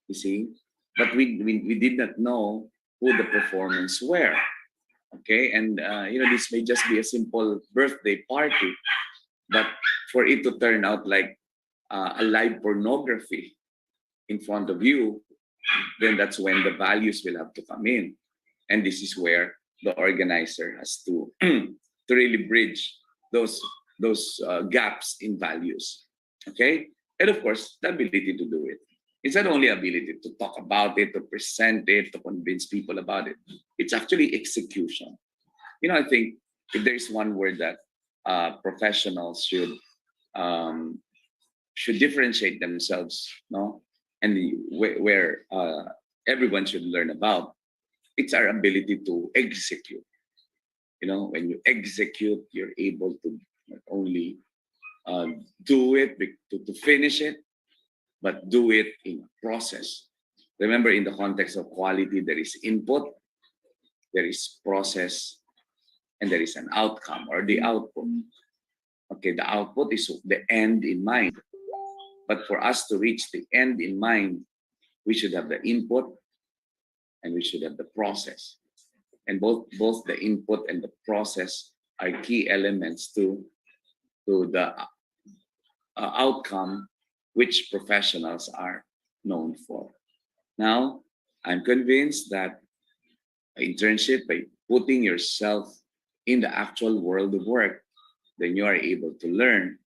[SPEAKER 10] you see. But we did not know who the performers were. Okay, and this may just be a simple birthday party, but for it to turn out like a live pornography in front of you, then that's when the values will have to come in, and this is where the organizer has to to really bridge those gaps in values. Okay, and of course the ability to do it. It's not only ability to talk about it, to present it, to convince people about it. It's actually execution. I think if there's one word that professionals should differentiate themselves, no, and where everyone should learn about, it's our ability to execute. When you execute, you're able to not only do it to finish it, but do it in a process. Remember, in the context of quality, there is input, there is process, and there is an outcome or the output. Okay, the output is the end in mind. But for us to reach the end in mind, we should have the input and we should have the process. And both the input and the process are key elements to the outcome which professionals are known for. Now, I'm convinced that internship, by putting yourself in the actual world of work, then you are able to learn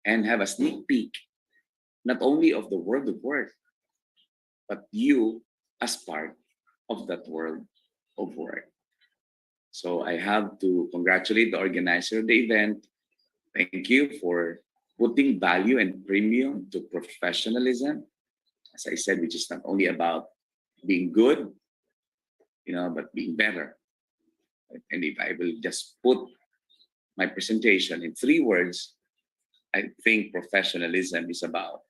[SPEAKER 10] and have a sneak peek, not only of the world of work, but you as part of that world of work. So I have to congratulate the organizer of the event. Thank you for putting value and premium to professionalism. As I said, which is not only about being good, but being better. And if I will just put my presentation in 3 words, I think professionalism is about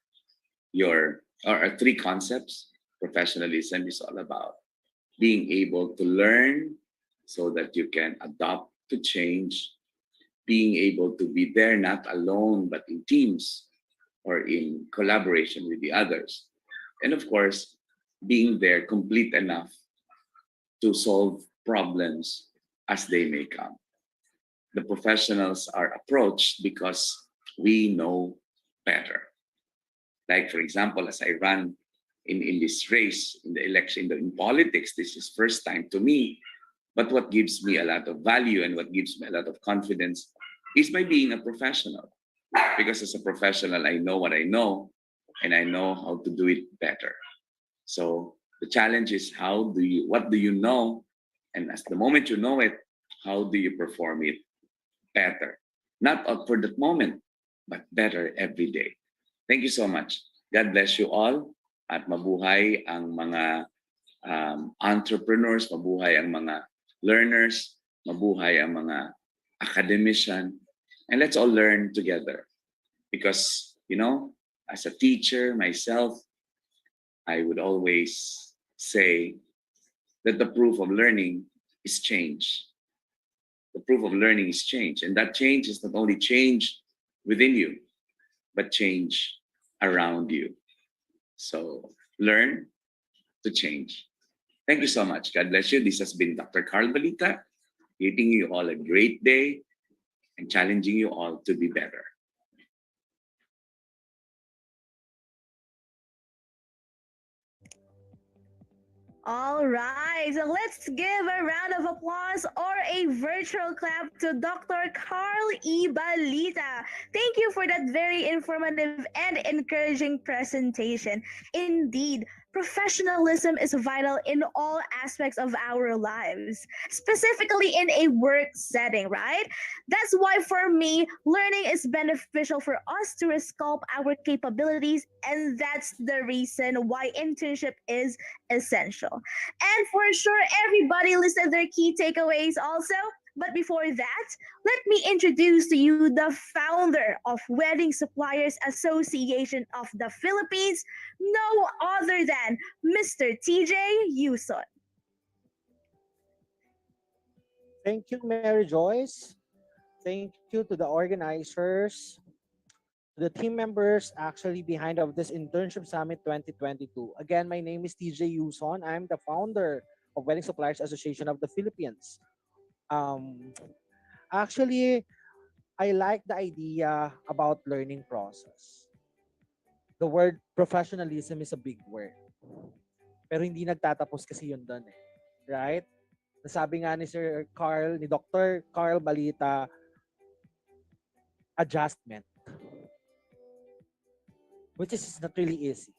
[SPEAKER 10] or 3 concepts. Professionalism is all about being able to learn so that you can adapt to change, being able to be there not alone but in teams or in collaboration with the others, and of course being there complete enough to solve problems as they may come. The professionals are approached because we know better. Like, for example, as I run in this race, in the election, in politics, this is first time to me. But what gives me a lot of value and what gives me a lot of confidence is by being a professional. Because as a professional, I know what I know and I know how to do it better. So the challenge is what do you know? And as the moment you know it, how do you perform it better? Not for that moment, but better every day. Thank you so much. God bless you all. At mabuhay ang mga entrepreneurs, mabuhay ang mga learners, mabuhay ang mga academician, and let's all learn together. Because, as a teacher myself, I would always say that the proof of learning is change. The proof of learning is change. And that change is not only change within you, but change around you. So learn to change. Thank you so much. God bless you. This has been Dr. Carl Balita, wishing you all a great day and challenging you all to be better.
[SPEAKER 7] All right, so let's give a round of applause or a virtual clap to Dr. Carl E. Balita. Thank you for that very informative and encouraging presentation. Indeed, Professionalism is vital in all aspects of our lives, specifically in a work setting, right? That's why for me, learning is beneficial for us to sculpt our capabilities, and that's the reason why internship is essential. And for sure, everybody listed their key takeaways also. But before that, let me introduce to you the founder of Wedding Suppliers Association of the Philippines, no other than Mr. TJ Yuson.
[SPEAKER 1] Thank you, Mary Joyce. Thank you to the organizers, to the team members actually behind of this Internship Summit 2022. Again, my name is TJ Yuson. I'm the founder of Wedding Suppliers Association of the Philippines. Um, Actually, I like the idea about learning process. The word professionalism is a big word. Pero hindi nagtatapos kasi yun doon eh. Right? Nasabi nga ni Sir Carl, ni Dr. Carl Balita, adjustment. Which is not really easy.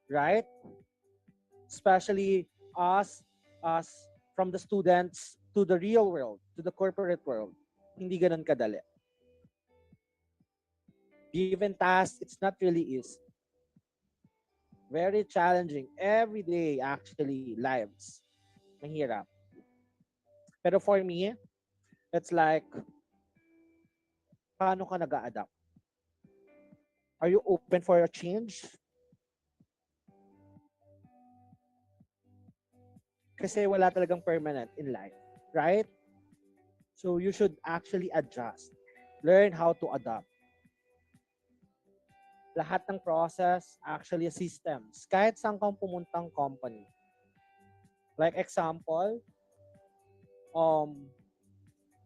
[SPEAKER 1] Right? Especially us from the students to the real world, to the corporate world. Hindi ganun kadali. Given tasks, it's not really easy. Very challenging. Every day, actually, lives. Mahirap. Pero for me, it's like, paano ka nag-a-adapt? Are you open for a change? Kasi wala talagang permanent in life, right? So you should actually adjust. Learn how to adapt. Lahat ng process, actually systems. Kahit saan kang pumuntang company. Like example,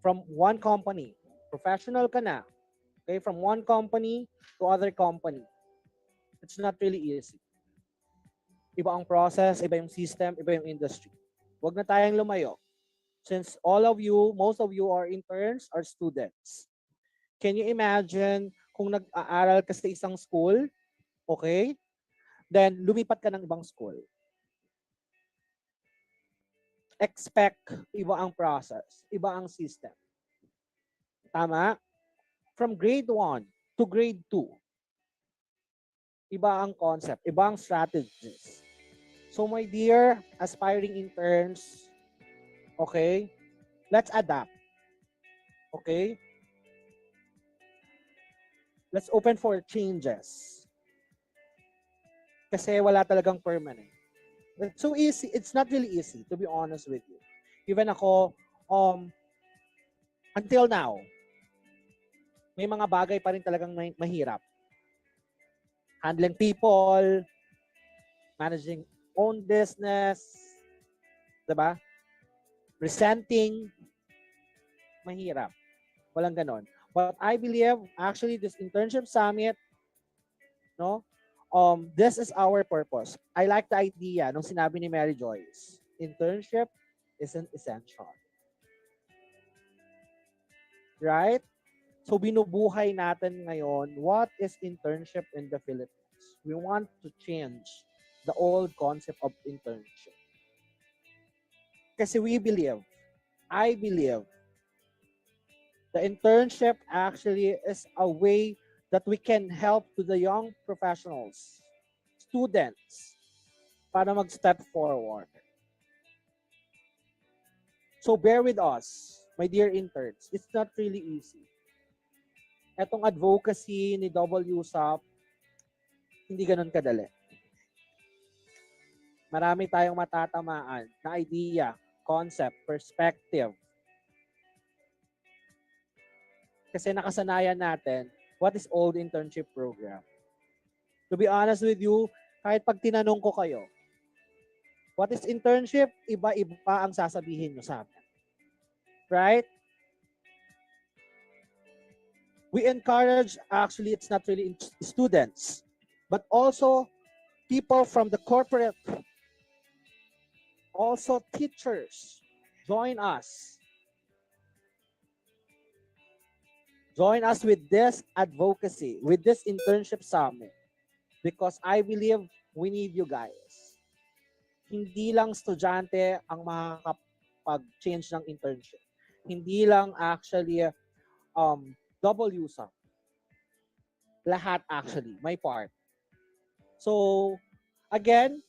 [SPEAKER 1] from one company, professional ka na, okay, from one company to other company. It's not really easy. Iba ang process, iba yung system, iba yung industry. Huwag na tayong lumayo. Since all of you, most of you are interns or students. Can you imagine kung nag-aaral ka sa isang school, okay? Then lumipat ka ng ibang school. Expect iba ang process, iba ang system. Tama? From grade 1 to grade 2, iba ang concept, iba ang strategies. So my dear aspiring interns, okay, let's adapt. Okay? Let's open for changes. Kasi wala talagang permanent. It's so easy. It's not really easy, to be honest with you. Even ako, until now, may mga bagay pa rin talagang mahirap. Handling people, managing own business, diba? Presenting, mahirap. Walang ganon. But I believe, actually, this Internship Summit, no, this is our purpose. I like the idea nung sinabi ni Mary Joyce. Internship isn't essential. Right? So binubuhay natin ngayon, what is internship in the Philippines? We want to change the old concept of internship. Kasi we believe, I believe, the internship actually is a way that we can help to the young professionals, students, para mag-step forward. So bear with us, my dear interns. It's not really easy. Etong advocacy ni WSAP, hindi ganun kadali. Marami tayong matatamaan na idea, concept, perspective. Kasi nakasanayan natin, what is old internship program? To be honest with you, kahit pag tinanong ko kayo, what is internship? Iba-iba ang sasabihin nyo sa amin. Right? We encourage, actually, it's not really students, but also people from the corporate, also teachers, join us. Join us with this advocacy, with this internship summit, because I believe we need you guys. hindi lang estudyante ang makakapag-change ng internship. Hindi lang actually WSA. Lahat actually, my part. So, again,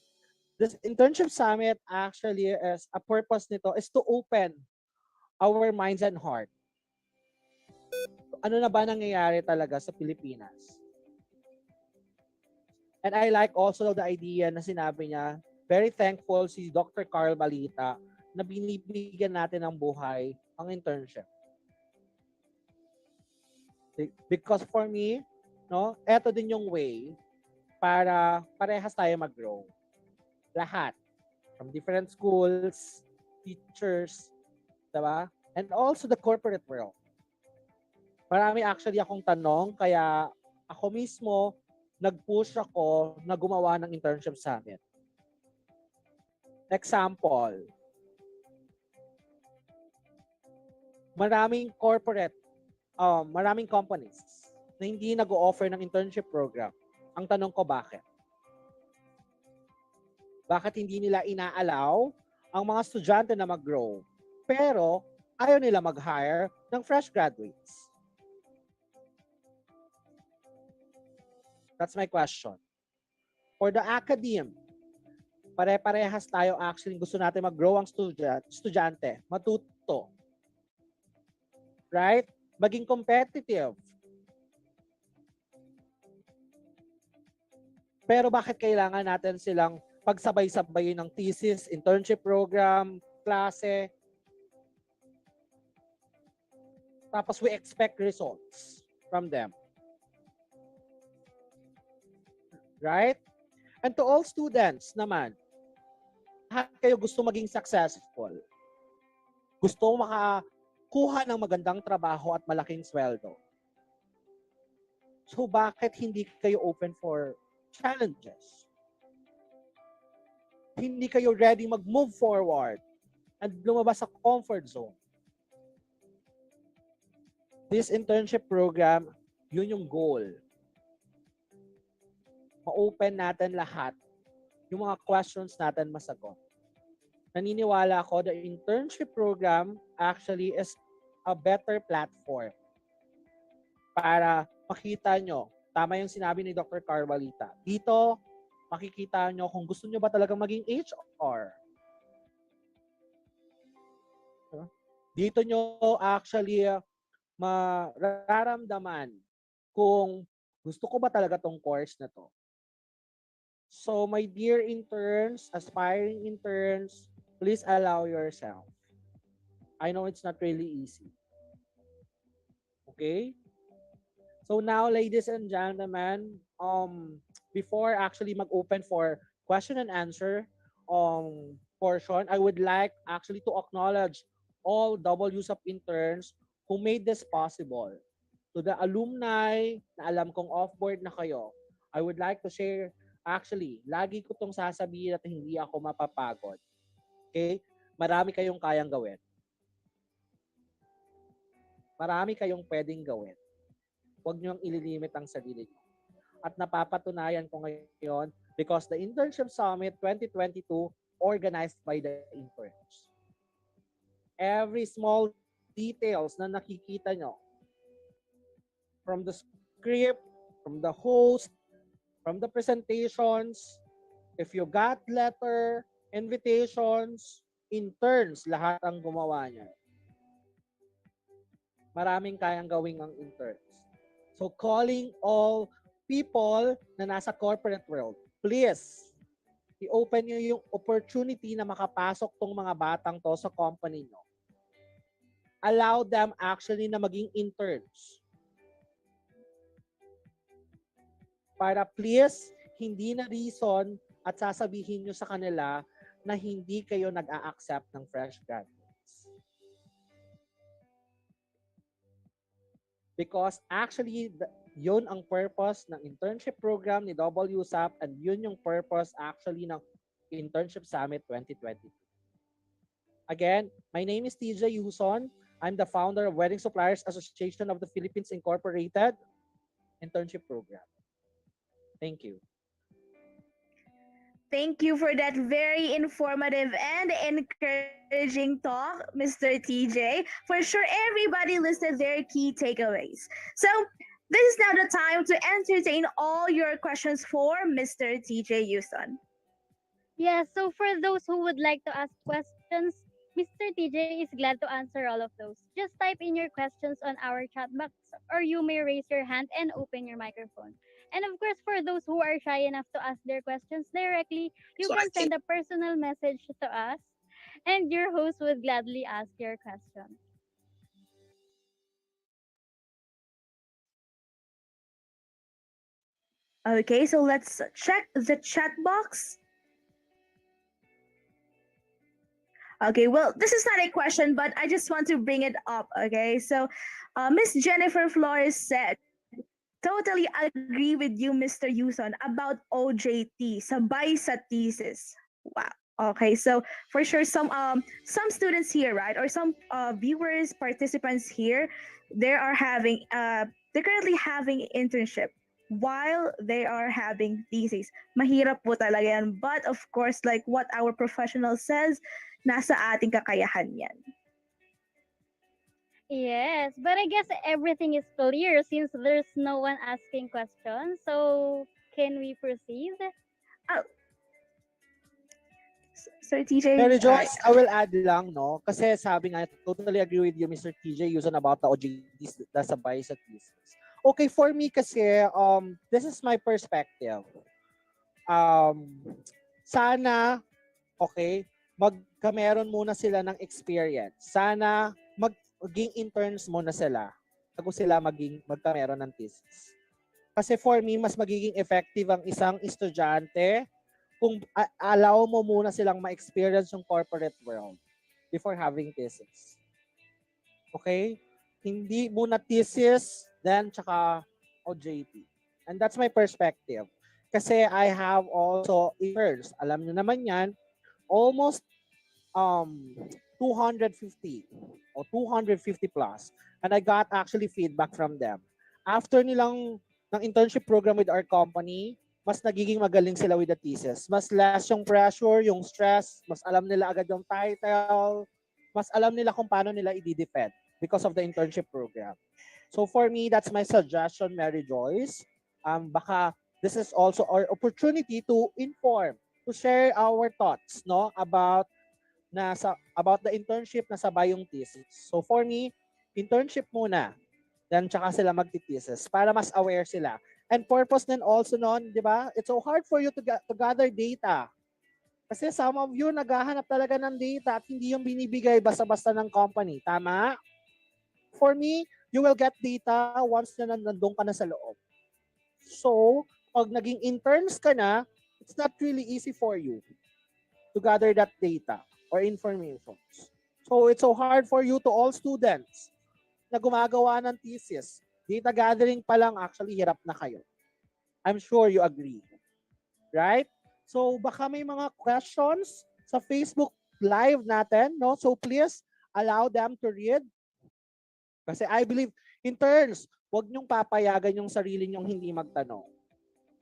[SPEAKER 1] this internship summit actually is a purpose nito is to open our minds and heart. Ano na ba nangyayari talaga sa Pilipinas? And I like also the idea na sinabi niya, very thankful si Dr. Carl Balita na binibigyan natin ng buhay ang internship. Because for me, no, eto din yung way para parehas tayo mag-grow. Lahat. From different schools, teachers, diba? And also the corporate world. Marami actually akong tanong, kaya ako mismo, nag-push ako na gumawa ng internship summit. Example, maraming corporate, maraming companies na hindi nag-o-offer ng internship program. Ang tanong ko, bakit? Bakit hindi nila ina-allow ang mga estudyante na mag-grow? Pero ayaw nila mag-hire ng fresh graduates. That's my question. For the academe, pare-parehas tayo actually gusto natin mag-grow ang estudyante, matuto. Right? Maging competitive. Pero bakit kailangan natin silang pagsabay-sabayin ng thesis, internship program, klase? Tapos we expect results from them. Right? And to all students naman, lahat kayo gusto maging successful. Gusto makakuha ng magandang trabaho at malaking sweldo. So bakit hindi kayo open for challenges? Hindi kayo ready mag-move forward and lumabas sa comfort zone. This internship program, yun yung goal. Ma-open natin lahat yung mga questions natin masagot. Naniniwala ako the internship program actually is a better platform para makita nyo. Tama yung sinabi ni Dr. Carvalita. Dito, makikita nyo kung gusto nyo ba talagang maging HR. Dito nyo actually mararamdaman kung gusto ko ba talaga tong course na to. So my dear interns, aspiring interns, please allow yourself. I know it's not really easy. Okay? So now, ladies and gentlemen, before actually mag-open for question and answer portion, I would like actually to acknowledge all WSUP interns who made this possible. To the alumni na alam kong off-board na kayo, I would like to share, actually, lagi ko tong sasabihin at hindi ako mapapagod. Okay? Marami kayong kayang gawin. Marami kayong pwedeng gawin. Huwag nyo ang ililimit ang sarili nyo. At napapatunayan ko ngayon because the Internship Summit 2022 organized by the interns. Every small details na nakikita nyo, from the script, from the host, from the presentations, if you got letter, invitations, interns, lahat ang gumawa niya. Maraming kayang gawing ang interns. So calling all people na nasa corporate world, please, i-open nyo yung opportunity na makapasok tong mga batang to sa company nyo. Allow them actually na maging interns. Para please, hindi na reason at sasabihin nyo sa kanila na hindi kayo nag-a-accept ng fresh graduates. Because actually, yun ang purpose ng internship program ni WSAP and yun yung purpose actually ng Internship Summit 2022. Again, my name is TJ Yuson. I'm the founder of Wedding Suppliers Association of the Philippines Incorporated Internship Program. Thank you.
[SPEAKER 7] Thank you for that very informative and encouraging talk, Mr. TJ. For sure, everybody listed their key takeaways. So, this is now the time to entertain all your questions for Mr. TJ Yuson.
[SPEAKER 8] Yeah, so for those who would like to ask questions, Mr. TJ is glad to answer all of those. Just type in your questions on our chat box, or you may raise your hand and open your microphone. And of course, for those who are shy enough to ask their questions directly, you can send a personal message to us, and your host would gladly ask your question.
[SPEAKER 7] Okay, so let's check the chat box. Okay, well, this is not a question, but I just want to bring it up. Okay, so Miss Jennifer Flores said, totally agree with you, Mr. Yuson, about OJT, sabay sa thesis. Wow. Okay, so for sure, some students here, right, or some viewers, participants here, they are having they're currently having internship while they are having thesis. Mahirap po talaga yan. But of course, like what our professional says, nasa ating kakayahan yan.
[SPEAKER 8] Yes, but I guess everything is clear since there's no one asking questions. So, can we proceed?
[SPEAKER 7] Oh, Sir TJ,
[SPEAKER 1] Mary Joyce, I will add lang, no? Kasi sabi nga, totally agree with you, Mr. TJ, Yuson, about the OJTs, the sabay sa thesis. Okay, for me kasi, this is my perspective. Sana, okay, magkameron muna sila ng experience. Sana, maging interns muna sila bago sila magkameron ng thesis. Kasi for me, mas magiging effective ang isang estudyante kung allow mo muna silang ma-experience yung corporate world before having thesis. Okay? Hindi muna thesis, then tsaka OJT. And that's my perspective. Kasi I have also interns. Alam nyo naman yan, almost 250 or 250 plus. And I got actually feedback from them. After nilang ng internship program with our company, mas nagiging magaling sila with the thesis. Mas less yung pressure, yung stress, mas alam nila agad yung title, mas alam nila kung paano nila i-defend because of the internship program. So for me, that's my suggestion, Mary Joyce. Baka this is also our opportunity to inform, to share our thoughts, no, about the internship na sabay yung thesis. So for me, internship muna, then tsaka sila magti-thesis para mas aware sila. And purpose din also nun, di ba? It's so hard for you to gather data. Kasi some of you naghahanap talaga ng data at hindi yung binibigay basta-basta ng company. Tama? For me, you will get data once na nandun ka na sa loob. So, pag naging interns ka na, it's not really easy for you to gather that data or information. So, it's so hard for you to all students na gumagawa ng thesis. Data gathering pa lang, actually, hirap na kayo. I'm sure you agree. Right? So, baka may mga questions sa Facebook Live natin, no? So, please allow them to read. Kasi I believe, interns, huwag niyong papayagan yung sarili niyong hindi magtanong.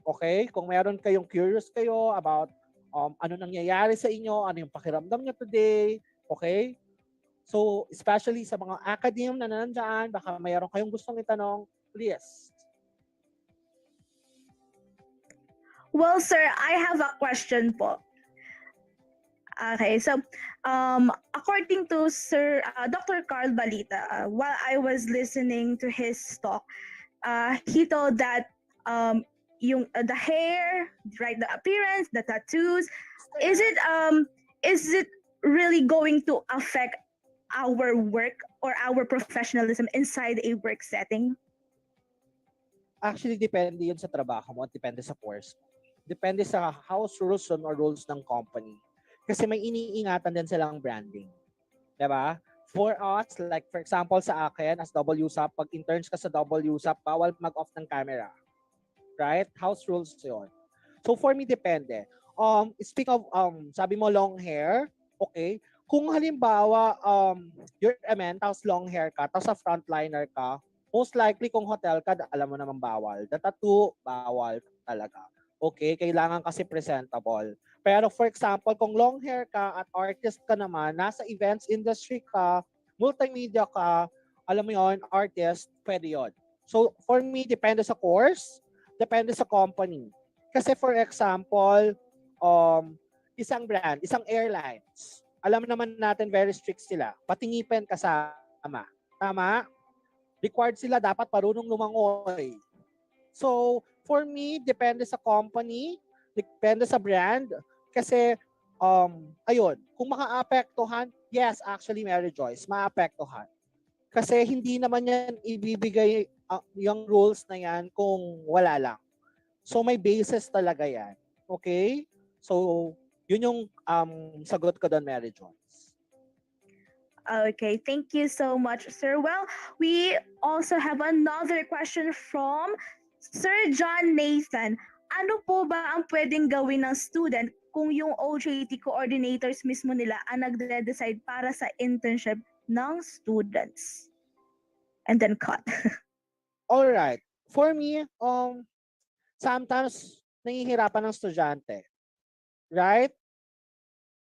[SPEAKER 1] Okay? Kung meron kayong curious kayo about ano nangyayari sa inyo, ano yung pakiramdam niyo today, okay? So, especially sa mga academe na nandiyan, baka mayroon kayong gustong itanong, please.
[SPEAKER 7] Well, sir, I have a question po. Okay, so according to Sir Dr. Carl Balita, while I was listening to his talk, he told that the hair, right, the appearance, the tattoos, is it really going to affect our work or our professionalism inside a work setting?
[SPEAKER 1] Actually, depende yun sa trabaho mo at depende sa course. Depende sa house rules or rules ng company. Kasi may iniingatan din silang branding. Diba? For us, like for example sa akin, as WSAP, pag interns ka sa WSAP, bawal mag-off ng camera. Right? House rules yun. So for me, depende. Speak of, sabi mo long hair, okay? Kung halimbawa, you're a man, tapos long hair ka, tapos sa frontliner ka, most likely kung hotel ka, alam mo naman bawal. The tattoo, bawal talaga. Okay? Kailangan kasi presentable. Pero for example, kung long hair ka at artist ka naman, nasa events industry ka, multimedia ka, alam mo yon, artist, pwede yun. So for me, depende sa course, depende sa company. Kasi for example, isang brand, isang airlines, alam naman natin very strict sila. Pati ngipin kasama. Tama? Required sila dapat marunong lumangoy. So, for me, depende sa company, depende sa brand, kasi, ayun, kung makaapektuhan, yes, actually, Mary Joyce, maapektuhan. Kasi hindi naman yan ibibigay yung rules na yan kung wala lang. So, may basis talaga yan. Okay? So, yun yung sagot ko doon, Mary Joyce.
[SPEAKER 7] Okay, thank you so much, sir. Well, we also have another question from Sir John Nathan. Ano po ba ang pwedeng gawin ng student kung yung OJT coordinators mismo nila ang nagde-decide para sa internship ng students? And then cut.
[SPEAKER 1] All right. For me, sometimes nahihirapan ng estudyante. Right?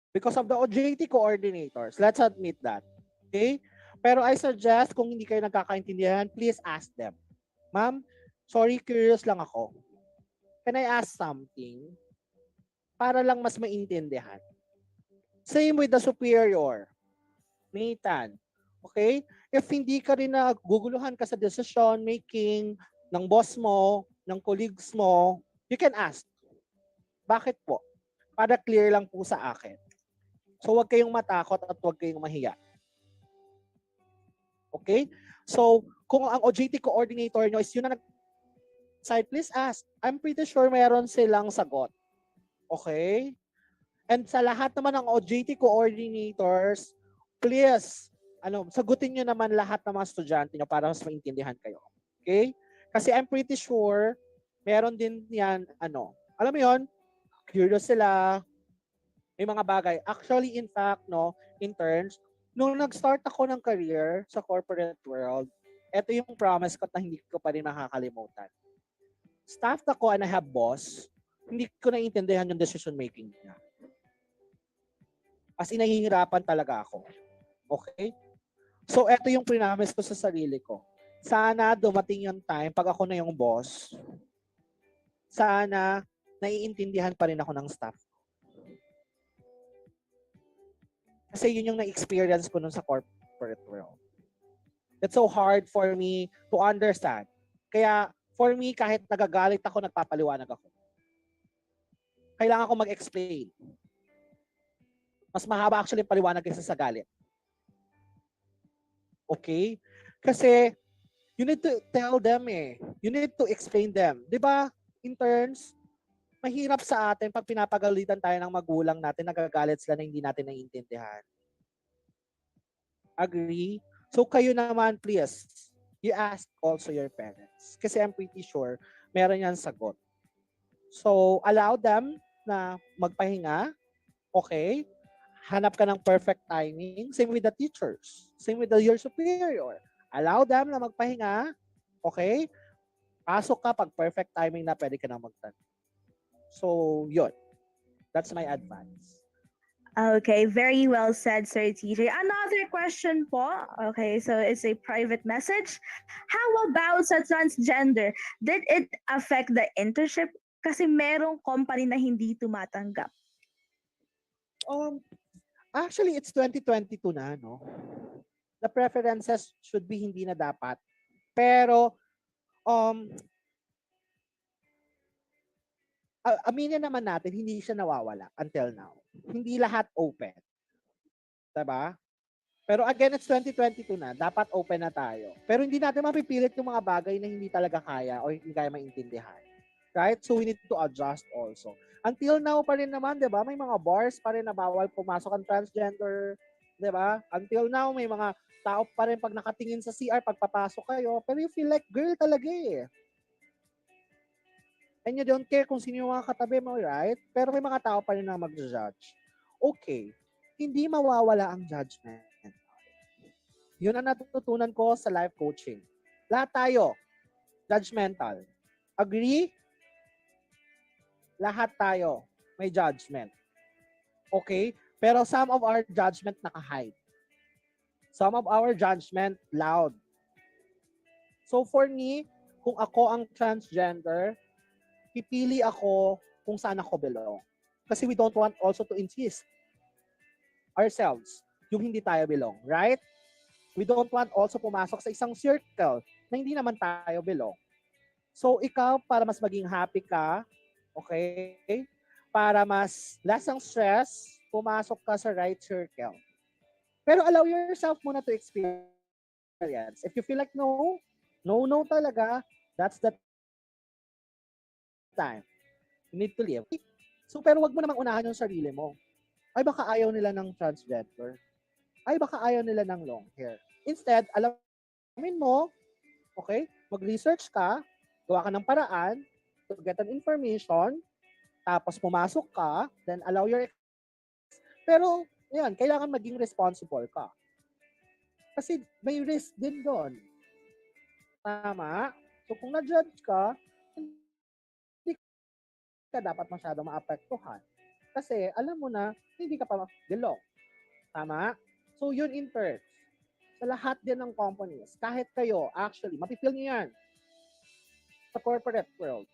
[SPEAKER 1] Because of the OJT coordinators. Let's admit that. Okay? Pero I suggest, kung hindi kayo nagkakaintindihan, please ask them. Ma'am, sorry, curious lang ako. Can I ask something? Para lang mas maintindihan. Same with the superior. Nathan. Okay? If hindi ka rin naguguluhan ka sa decision making ng boss mo, ng colleagues mo, you can ask. Bakit po? Para clear lang po sa akin. So, huwag kayong matakot at huwag kayong mahiya. Okay? So, kung ang OJT coordinator nyo is yun na nag-decide, please ask. I'm pretty sure meron silang sagot. Okay? And sa lahat naman ng OJT coordinators, please, sagutin nyo naman lahat ng mga estudyante nyo para mas maintindihan kayo. Okay? Kasi I'm pretty sure meron din yan, alam mo yun, curious sila, may mga bagay. Actually, in fact, interns, nung nag-start ako ng career sa corporate world, ito yung promise ko na hindi ko pa rin makakalimutan. Staff ako and I have boss, hindi ko naiintindihan yung decision making niya. As in, nahihirapan talaga ako. Okay? So, ito yung promise ko sa sarili ko. Sana dumating yung time, pag ako na yung boss, sana naiintindihan pa rin ako ng staff. Kasi yun yung na-experience ko nun sa corporate world. It's so hard for me to understand. Kaya, for me, kahit nagagalit ako, nagpapaliwanag ako. Kailangan ko mag-explain. Mas mahaba actually paliwanag kaysa sa galit. Okay? Kasi, you need to tell them You need to explain them. Diba, interns, mahirap sa atin pag pinapagalitan tayo ng magulang natin, nagagalit sila na hindi natin naiintindihan. Agree? So kayo naman, please, you ask also your parents. Kasi I'm pretty sure meron yan sagot. So allow them na magpahinga. Okay? Hanap ka ng perfect timing. Same with the teachers. Same with your superior. Allow them na magpahinga. Okay? Pasok ka pag perfect timing na pwede ka na magtanong. So, yun. That's my advice.
[SPEAKER 7] Okay, very well said, Sir TJ. Another question po. Okay, so it's a private message. How about sa transgender? Did it affect the internship? Kasi merong company na hindi tumatanggap.
[SPEAKER 1] Actually, it's 2022 na, no? The preferences should be hindi na dapat. Pero, aminin naman natin, hindi siya nawawala until now. Hindi lahat open. Diba? Pero again, it's 2022 na. Dapat open na tayo. Pero hindi natin mapipilit yung mga bagay na hindi talaga kaya o hindi kaya maintindihan. Right? So we need to adjust also. Until now pa rin naman, diba? May mga bars pa rin na bawal pumasok ang transgender. Diba? Until now, may mga tao pa rin pag nakatingin sa CR, pagpapasok kayo. Pero you feel like girl talaga eh. And you don't care kung sino yung mga katabi mo, right? Pero may mga tao pa rin na mag-judge. Okay, hindi mawawala ang judgment. Yun ang natutunan ko sa life coaching. Lahat tayo, judgmental. Agree? Lahat tayo may judgment. Okay? Pero some of our judgment naka-hide. Some of our judgment loud. So for me, kung ako ang transgender, pipili ako kung saan ako belong. Kasi we don't want also to insist ourselves yung hindi tayo belong, right? We don't want also pumasok sa isang circle na hindi naman tayo belong. So ikaw, para mas maging happy ka, okay? Para mas less ang stress, pumasok ka sa right circle. Pero allow yourself muna to experience. If you feel like no talaga, that's the time. You need to live. So pero wag mo namang unahan yung sarili mo. Ay baka ayaw nila ng transgender. Ay baka ayaw nila ng long hair. Instead, alamin mo, okay, mag-research ka, gawa ka ng paraan to get an information, tapos pumasok ka, then allow your pero yan, kailangan maging responsible ka. Kasi may risk din doon. Tama? So kung na-judge ka, hindi ka dapat masyado maapektuhan. Kasi alam mo na hindi ka pa belong. Tama? So yun in turn. Sa lahat din ng companies, kahit kayo, actually, mapipil niyo yan sa corporate world.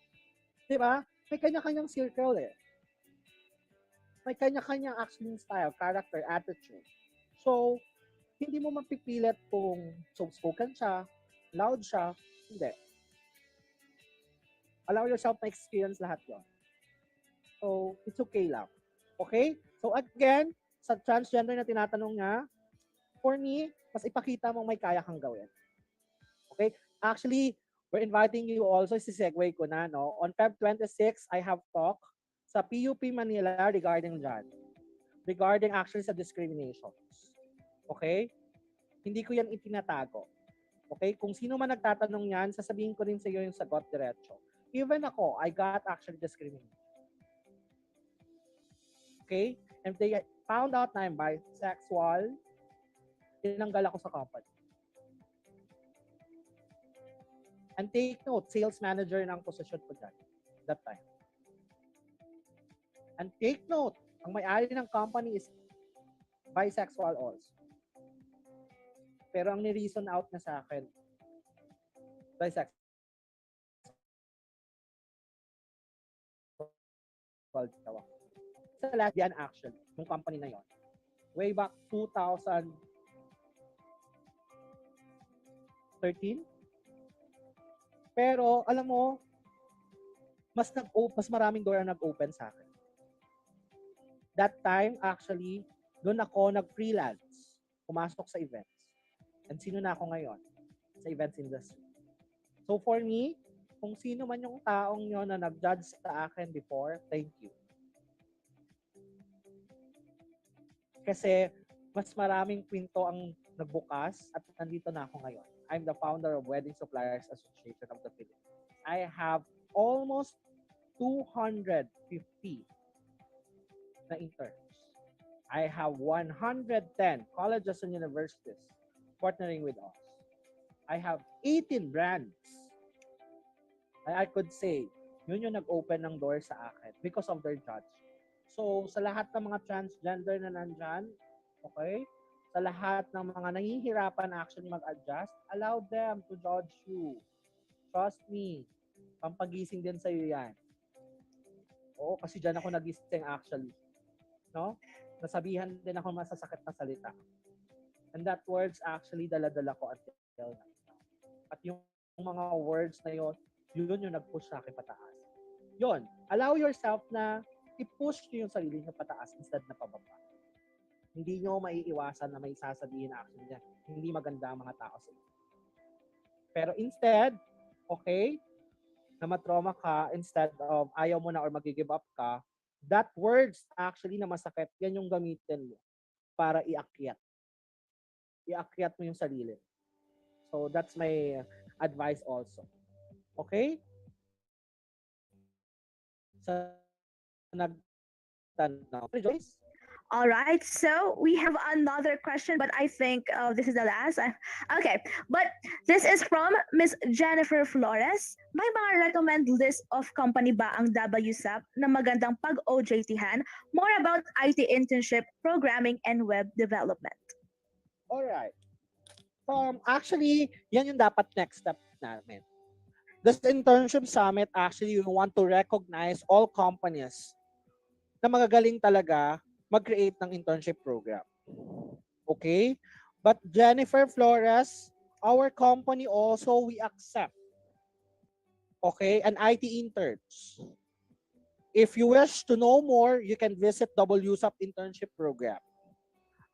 [SPEAKER 1] Di ba? May kanya-kanyang circle eh. May kanya-kanyang acting style, character, attitude. So, hindi mo mapipilit kung soft-spoken siya, loud siya, hindi. Allow yourself na experience lahat yon. So, it's okay lang. Okay? So, again, sa transgender na tinatanong niya, for me, mas ipakita mong may kaya kang gawin. Okay? Actually, we're inviting you also, si-segue ko na, no? On Feb 26, I have talk sa PUP Manila regarding dyan. Regarding actually sa discriminations. Okay? Hindi ko yan itinatago. Okay? Kung sino man nagtatanong yan, sasabihin ko rin sa iyo yung sagot diretso. Even ako, I got actually discriminated. Okay? And they found out na I'm bisexual, tinanggal ako sa company. And take note, sales manager ng posisyon ko dyan that time. And take note, ang may-ari ng company is bisexual also. Pero ang ni-reason out na sa akin, bisexual daw ako. Sa lesbian actually, yung company na yon. Way back 2013. Pero alam mo, mas maraming door ang nag-open sa akin. That time, actually, doon ako nag-freelance. Pumasok sa events. And sino na ako ngayon? Sa events industry. So for me, kung sino man yung taong yon na nag-judge sa akin before, thank you. Kasi mas maraming pinto ang nagbukas at nandito na ako ngayon. I'm the founder of Wedding Suppliers Association of the Philippines. I have almost 250 na interns. I have 110 colleges and universities partnering with us. I have 18 brands. I could say, yun yung nag-open ng door sa akin because of their judge. So, sa lahat ng mga transgender na nandyan, okay, sa lahat ng mga nahihirapan actually mag-adjust, allow them to judge you. Trust me, pampagising din sa'yo yan. Oo, kasi dyan ako nagising actually. No? Nasabihan din ako masasakit na salita. And that words actually dala-dala ko until now. At yung mga words na yun yung nag-push sa akin pataas. Yun, allow yourself na i-push nyo yung sarili nyo pataas instead na pababa. Hindi nyo maiiwasan na may sasabihin na actually niya, hindi maganda ang mga tao sa inyo. Pero instead, okay, na matrauma ka, instead of ayaw mo na or mag-give up ka, that words actually na masakit, yan yung gamitin mo para iakyat. Iakyat mo yung sarili. So that's my advice also. Okay? Sa nagtanong, Joyce?
[SPEAKER 7] All right, so we have another question, but I think this is the last. Okay, but this is from Miss Jennifer Flores. May mga recommend list of company ba ang WSAP na magandang pag-OJT-han? More about IT internship, programming, and web development.
[SPEAKER 1] Alright. Actually, yan yung dapat next step namin. This Internship Summit, actually, we want to recognize all companies na magagaling talaga mag-create ng internship program. Okay? But Jennifer Flores, our company also, we accept, okay, an IT interns. If you wish to know more, you can visit WSAP internship program.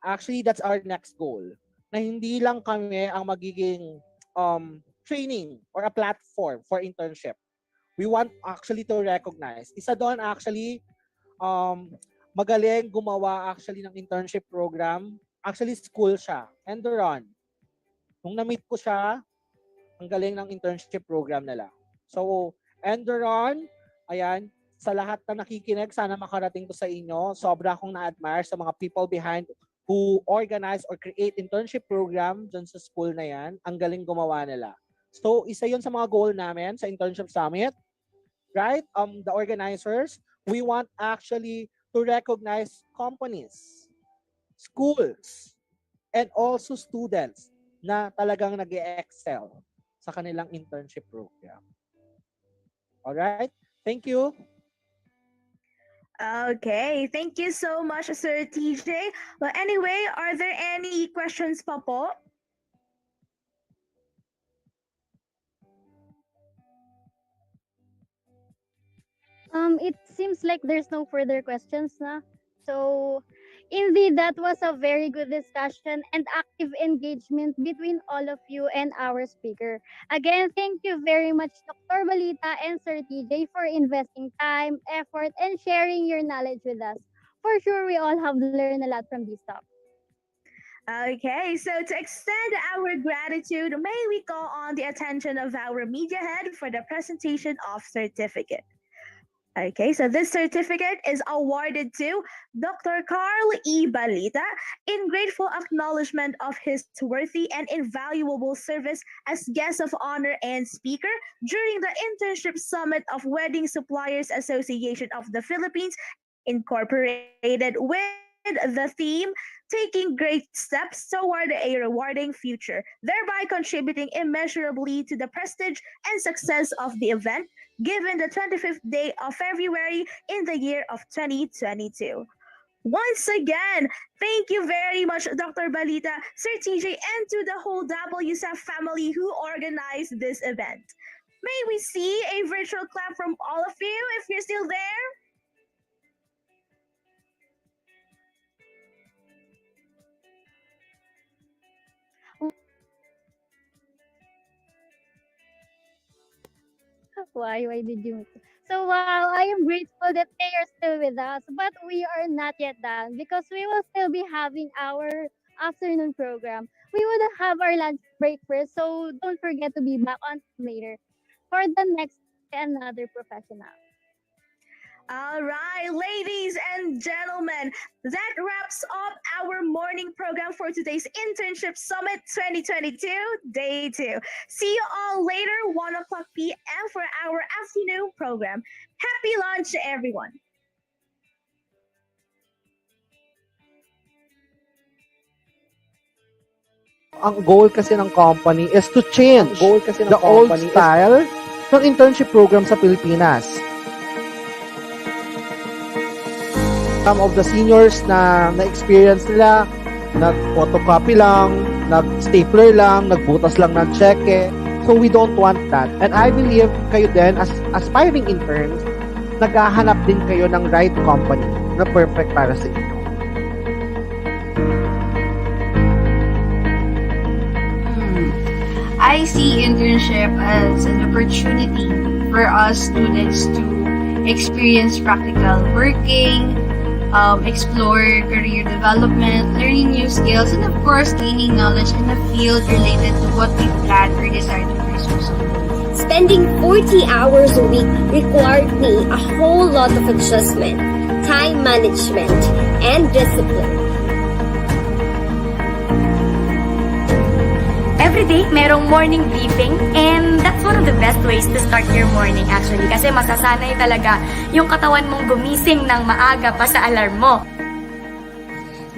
[SPEAKER 1] Actually, that's our next goal. Na hindi lang kami ang magiging training or a platform for internship. We want actually to recognize. Isa doon actually, magaling gumawa actually ng internship program. Actually, school siya. Enduron. Nung na-meet ko siya, ang galing ng internship program nila. So, Enduron, ayan, sa lahat na nakikinig, sana makarating to sa inyo. Sobra akong na-admire sa mga people behind who organize or create internship program dyan sa school na yan. Ang galing gumawa nila. So, isa yun sa mga goal namin sa Internship Summit. Right? The organizers, we want actually to recognize companies, schools, and also students na talagang nag-excel sa kanilang internship program. Alright? Thank you.
[SPEAKER 7] Okay, thank you so much, Sir TJ. Well, anyway, are there any questions pa po?
[SPEAKER 8] It seems like there's no further questions na. So, indeed, that was a very good discussion and active engagement between all of you and our speaker. Again, thank you very much, Dr. Balita and Sir TJ, for investing time, effort, and sharing your knowledge with us. For sure, we all have learned a lot from this talk.
[SPEAKER 7] Okay, so to extend our gratitude, may we call on the attention of our media head for the presentation of certificate. Okay, so this certificate is awarded to Dr. Carl E. Balita in grateful acknowledgement of his worthy and invaluable service as guest of honor and speaker during the Internship Summit of Wedding Suppliers Association of the Philippines, incorporated with the theme taking great steps toward a rewarding future, thereby contributing immeasurably to the prestige and success of the event, given the 25th day of February in the year of 2022. Once again, thank you very much, Dr. Balita, Sir TJ, and to the whole WSAF family who organized this event. May we see a virtual clap from all of you if you're still there?
[SPEAKER 8] Why did you? So while I am grateful that they are still with us, but we are not yet done because we will still be having our afternoon program. We will have our lunch break first, so don't forget to be back on later for the next another professional.
[SPEAKER 7] All right, ladies and gentlemen, that wraps up our morning program for today's Internship Summit 2022, Day 2. See you all later, 1 o'clock p.m. for our afternoon program. Happy lunch, everyone.
[SPEAKER 1] Ang goal kasi ng company is to change the old style ng internship program sa Pilipinas. Some of the seniors na na-experience nila, nag-photocopy lang, nag-stapler lang, nagbutas lang ng cheque. So we don't want that. And I believe kayo din, as aspiring interns, naghahanap din kayo ng right company na perfect para sa inyo.
[SPEAKER 2] I see internship as an opportunity for us students to experience practical working, explore career development, learning new skills, and of course, gaining knowledge in a field related to what we plan or desire to pursue someday.
[SPEAKER 3] Spending 40 hours a week required me a whole lot of adjustment. time management, and discipline.
[SPEAKER 4] Every day, merong morning briefing and that's one of the best ways to start your morning actually kasi masasanay talaga yung katawan mong gumising ng maaga pa sa alarm mo.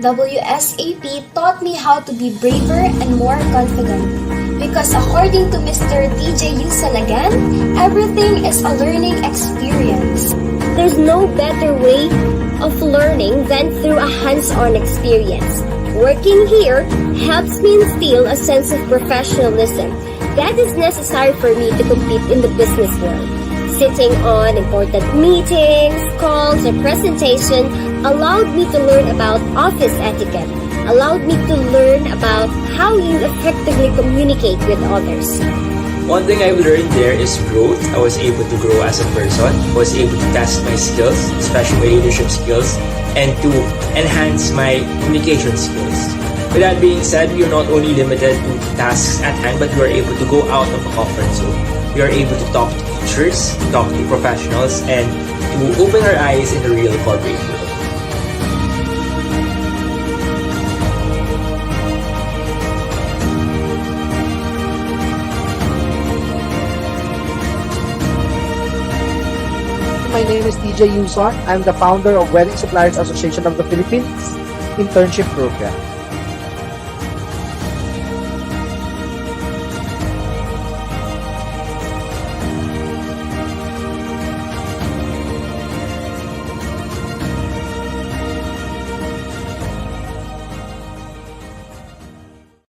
[SPEAKER 5] WSAP taught me how to be braver and more confident. Because according to Mr. DJ Yusanagan, everything is a learning experience.
[SPEAKER 3] There's no better way of learning than through a hands-on experience. Working here helps me instill a sense of professionalism that is necessary for me to compete in the business world. Sitting on important meetings, calls, or presentation allowed me to learn about office etiquette, allowed me to learn about how you effectively communicate with others.
[SPEAKER 6] One thing I've learned there is growth. I was able to grow as a person. I was able to test my skills, especially my leadership skills, and to enhance my communication skills. With that being said, we are not only limited to tasks at hand, but we are able to go out of the comfort zone. We are able to talk to teachers, talk to professionals, and to open our eyes in the real corporate world.
[SPEAKER 1] My name is DJ Yuson. I'm the founder of Wedding Suppliers Association of the Philippines Internship Program.